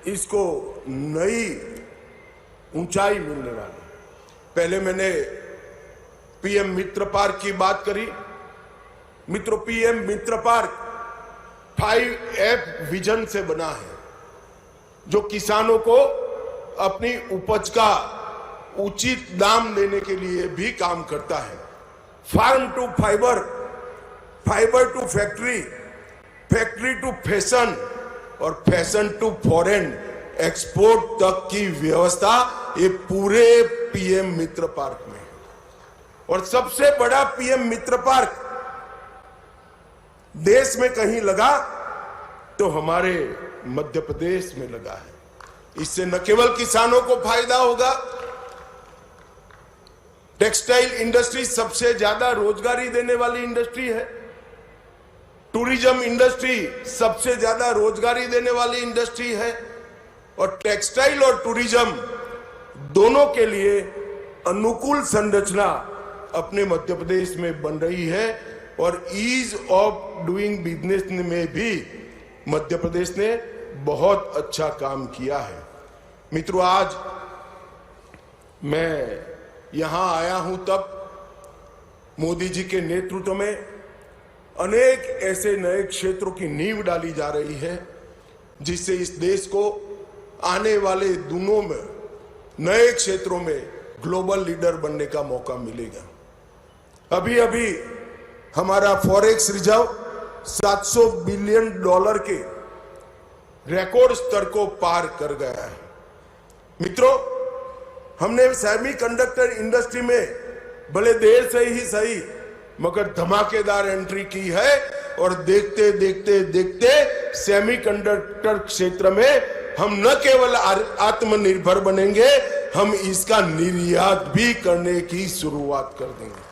इसको नई ऊंचाई मिलने वाली। पहले मैंने पीएम मित्र पार्क की बात करी। मित्रों, पीएम मित्र पार्क 5F विजन से बना है जो किसानों को अपनी उपज का उचित दाम देने के लिए भी काम करता है। Farm to fibre, fibre to factory, factory to fashion और फैशन टू फॉरेन एक्सपोर्ट तक की व्यवस्था ये पूरे पीएम मित्र पार्क में है। और सबसे बड़ा पीएम मित्र पार्क देश में कहीं लगा तो हमारे मध्य प्रदेश में लगा है। इससे न केवल किसानों को फायदा होगा, टेक्सटाइल इंडस्ट्री सबसे ज्यादा रोजगारी देने वाली इंडस्ट्री है, टूरिज्म इंडस्ट्री सबसे ज्यादा रोजगारी देने वाली इंडस्ट्री है, और टेक्सटाइल और टूरिज्म दोनों के लिए अनुकूल संरचना अपने मध्य प्रदेश में बन रही है, और ईज ऑफ डूइंग बिजनेस में भी मध्य प्रदेश ने बहुत अच्छा काम किया है। मित्रों, आज मैं यहां आया हूं तब मोदी जी के नेतृत्व में अनेक ऐसे नए क्षेत्रों की नींव डाली जा रही है, जिससे इस देश को आने वाले दिनों में नए क्षेत्रों में ग्लोबल लीडर बनने का मौका मिलेगा। अभी अभी हमारा फॉरेक्स रिजर्व $700 बिलियन के रिकॉर्ड स्तर को पार कर गया है। मित्रों, हमने सेमीकंडक्टर इंडस्ट्री में भले देर से ही सही मगर धमाकेदार एंट्री की है, और देखते देखते देखते सेमीकंडक्टर क्षेत्र में हम न केवल आत्मनिर्भर बनेंगे, हम इसका निर्यात भी करने की शुरुआत कर देंगे।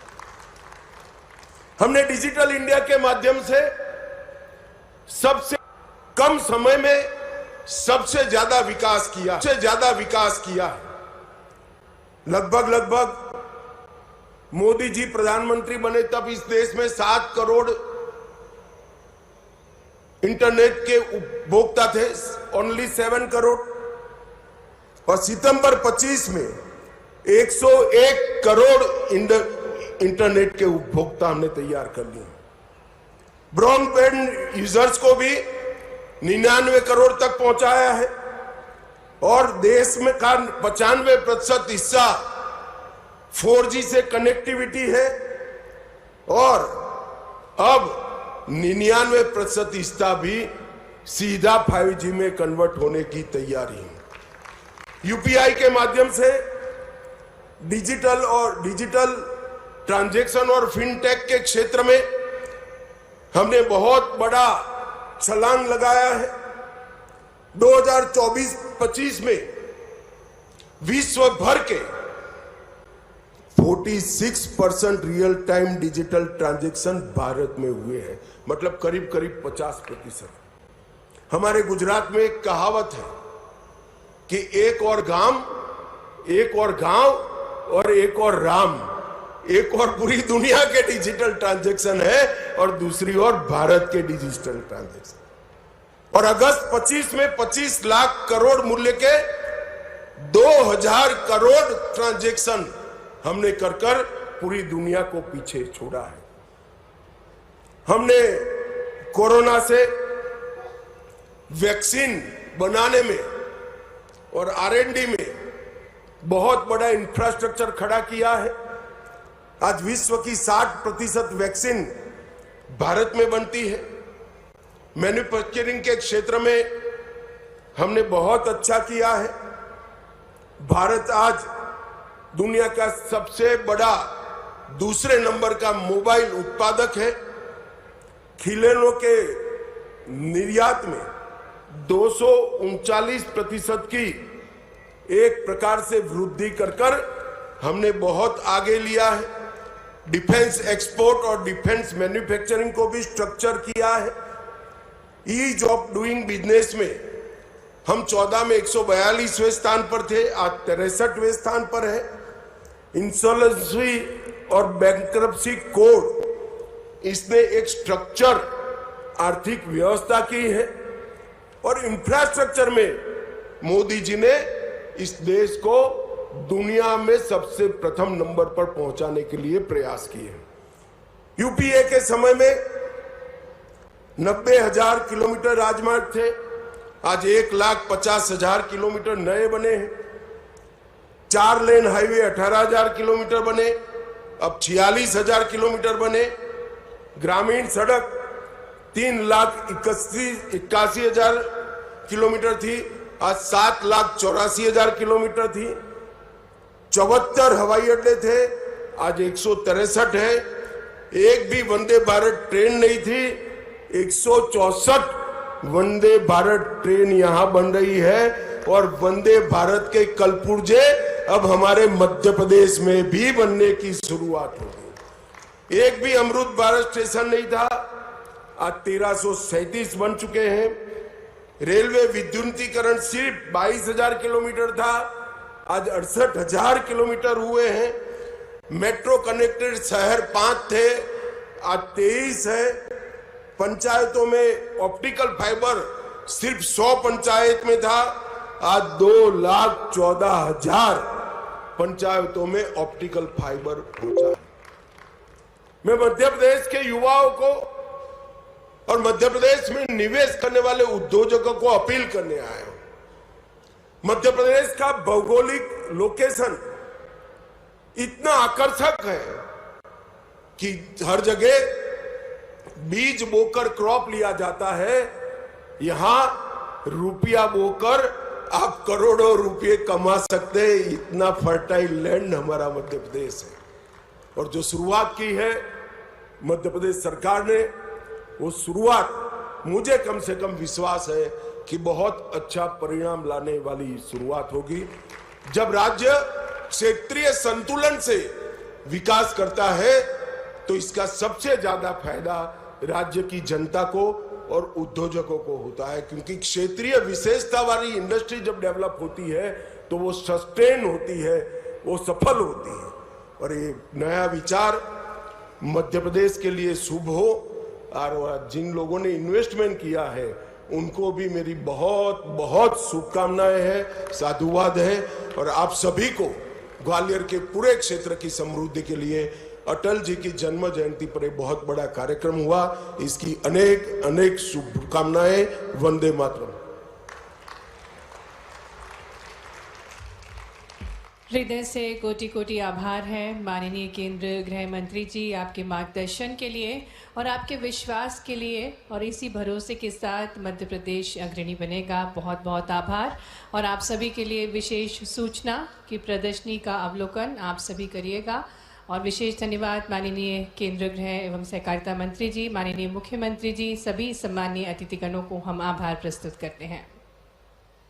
हमने डिजिटल इंडिया के माध्यम से सबसे कम समय में सबसे ज्यादा विकास किया है। लगभग मोदी जी प्रधानमंत्री बने तब इस देश में 7 करोड़ इंटरनेट के उपभोक्ता थे, ओनली 7 करोड़, और सितंबर 25 में 101 करोड़ इंटरनेट के उपभोक्ता हमने तैयार कर लिए। ब्रॉडबैंड यूजर्स को भी 99 करोड़ तक पहुंचाया है, और देश में का 95% हिस्सा 4G से कनेक्टिविटी है, और अब 99% हिस्सा भी सीधा 5G में कन्वर्ट होने की तैयारी है। यूपीआई के माध्यम से डिजिटल ट्रांजैक्शन और फिनटेक के क्षेत्र में हमने बहुत बड़ा छलांग लगाया है। 2024-25 में विश्व भर के 46% real time digital transaction Bharat में हुए हैं, मतलब करीब 50%। हमारे गुजरात में एक कहावत है कि एक और गांव और एक और राम, एक और पूरी दुनिया के डिजिटल ट्रांजैक्शन है और दूसरी ओर भारत के डिजिटल ट्रांजैक्शन। और अगस्त 25 में 25 लाख करोड़ मूल्य के 2000 करोड़ ट्रांजैक्शन हमने कर पूरी दुनिया को पीछे छोड़ा है। हमने कोरोना से वैक्सीन बनाने में और R&D में बहुत बड़ा इंफ्रास्ट्रक्चर खड़ा किया है। आज विश्व की 60% वैक्सीन भारत में बनती है। मैन्युफैक्चरिंग के क्षेत्र में हमने बहुत अच्छा किया है। भारत आज दुनिया का सबसे बड़ा दूसरे नंबर का मोबाइल उत्पादक है। खिलौनों के निर्यात में 239% की एक प्रकार से वृद्धि कर हमने बहुत आगे लिया है। डिफेंस एक्सपोर्ट और डिफेंस मैन्युफैक्चरिंग को भी स्ट्रक्चर किया है। ईज ऑफ डूइंग बिजनेस में हम 14 में 142वें स्थान पर थे, आज 63वें स्थान पर है। इंसॉल्वेंसी और बैंक्रप्सी कोड, इसने एक स्ट्रक्चर आर्थिक व्यवस्था की है। और इंफ्रास्ट्रक्चर में मोदी जी ने इस देश को दुनिया में सबसे प्रथम नंबर पर पहुंचाने के लिए प्रयास किए। यूपीए के समय में 90,000 किलोमीटर राजमार्ग थे, आज 1,50,000 किलोमीटर नए बने हैं। 4 लेन हाईवे 18,000 किलोमीटर बने, अब 46,000 किलोमीटर बने। ग्रामीण सड़क 3,81,000 किलोमीटर थी, आज 7,84,000 किलोमीटर थी। 74 हवाई अड्डे थे, आज 163 है। एक भी वंदे भारत ट्रेन नहीं थी। 164 वंदे भारत ट्रेन यहाँ बन रही है और वंदे भारत के कलपुर्जे अब हमारे मध्य प्रदेश में भी बनने की शुरुआत होगी। एक भी अमृत भारत स्टेशन नहीं था, आज 1337 बन चुके हैं। रेलवे विद्युतीकरण सिर्फ 22,000 किलोमीटर था, आज 68,000 किलोमीटर हुए हैं। मेट्रो कनेक्टेड शहर 5 थे, आज 23 है। पंचायतों में ऑप्टिकल फाइबर सिर्फ 100 पंचायत में था, आज 2,14,000 पंचायतों में ऑप्टिकल फाइबर पहुंचा। मैं मध्य प्रदेश के युवाओं को और मध्य प्रदेश में निवेश करने वाले उद्योजकों को अपील करने आया हूं। मध्य प्रदेश का भौगोलिक लोकेशन इतना आकर्षक है कि हर जगह बीज बोकर क्रॉप लिया जाता है, यहां रुपया बोकर आप करोड़ों रुपए कमा सकते हैं। इतना फर्टाइल लैंड हमारा मध्य प्रदेश है और जो शुरुआत की है मध्य प्रदेश सरकार ने, वो शुरुआत मुझे कम से कम विश्वास है कि बहुत अच्छा परिणाम लाने वाली शुरुआत होगी। जब राज्य क्षेत्रीय संतुलन से विकास करता है तो इसका सबसे ज्यादा फायदा राज्य की जनता को और उद्योजकों को होता है, क्योंकि क्षेत्रीय विशेषता वाली इंडस्ट्री जब डेवलप होती है तो वो सस्टेन होती है, वो सफल होती है। और ये नया विचार मध्य प्रदेश के लिए शुभ हो और जिन लोगों ने इन्वेस्टमेंट किया है उनको भी मेरी बहुत बहुत शुभकामनाएं हैं, साधुवाद है। और आप सभी को ग्वालियर के पूरे क्षेत्र की समृद्धि के लिए अटल जी की जन्म जयंती पर एक बहुत बड़ा कार्यक्रम हुआ, इसकी अनेक अनेक शुभकामनाएं। वंदे मातरम। हृदय से कोटि कोटि आभार है माननीय केंद्रीय गृह मंत्री जी, आपके मार्गदर्शन के लिए और आपके विश्वास के लिए, और इसी भरोसे के साथ मध्य प्रदेश अग्रणी बनेगा। बहुत बहुत आभार। और आप सभी के लिए विशेष सूचना कि प्रदर्शनी का अवलोकन आप सभी करिएगा। और विशेष धन्यवाद माननीय केंद्रीय गृह एवं सहकारिता मंत्री जी, माननीय मुख्यमंत्री जी, सभी सम्मानीय अतिथिगणों को हम आभार प्रस्तुत करते हैं।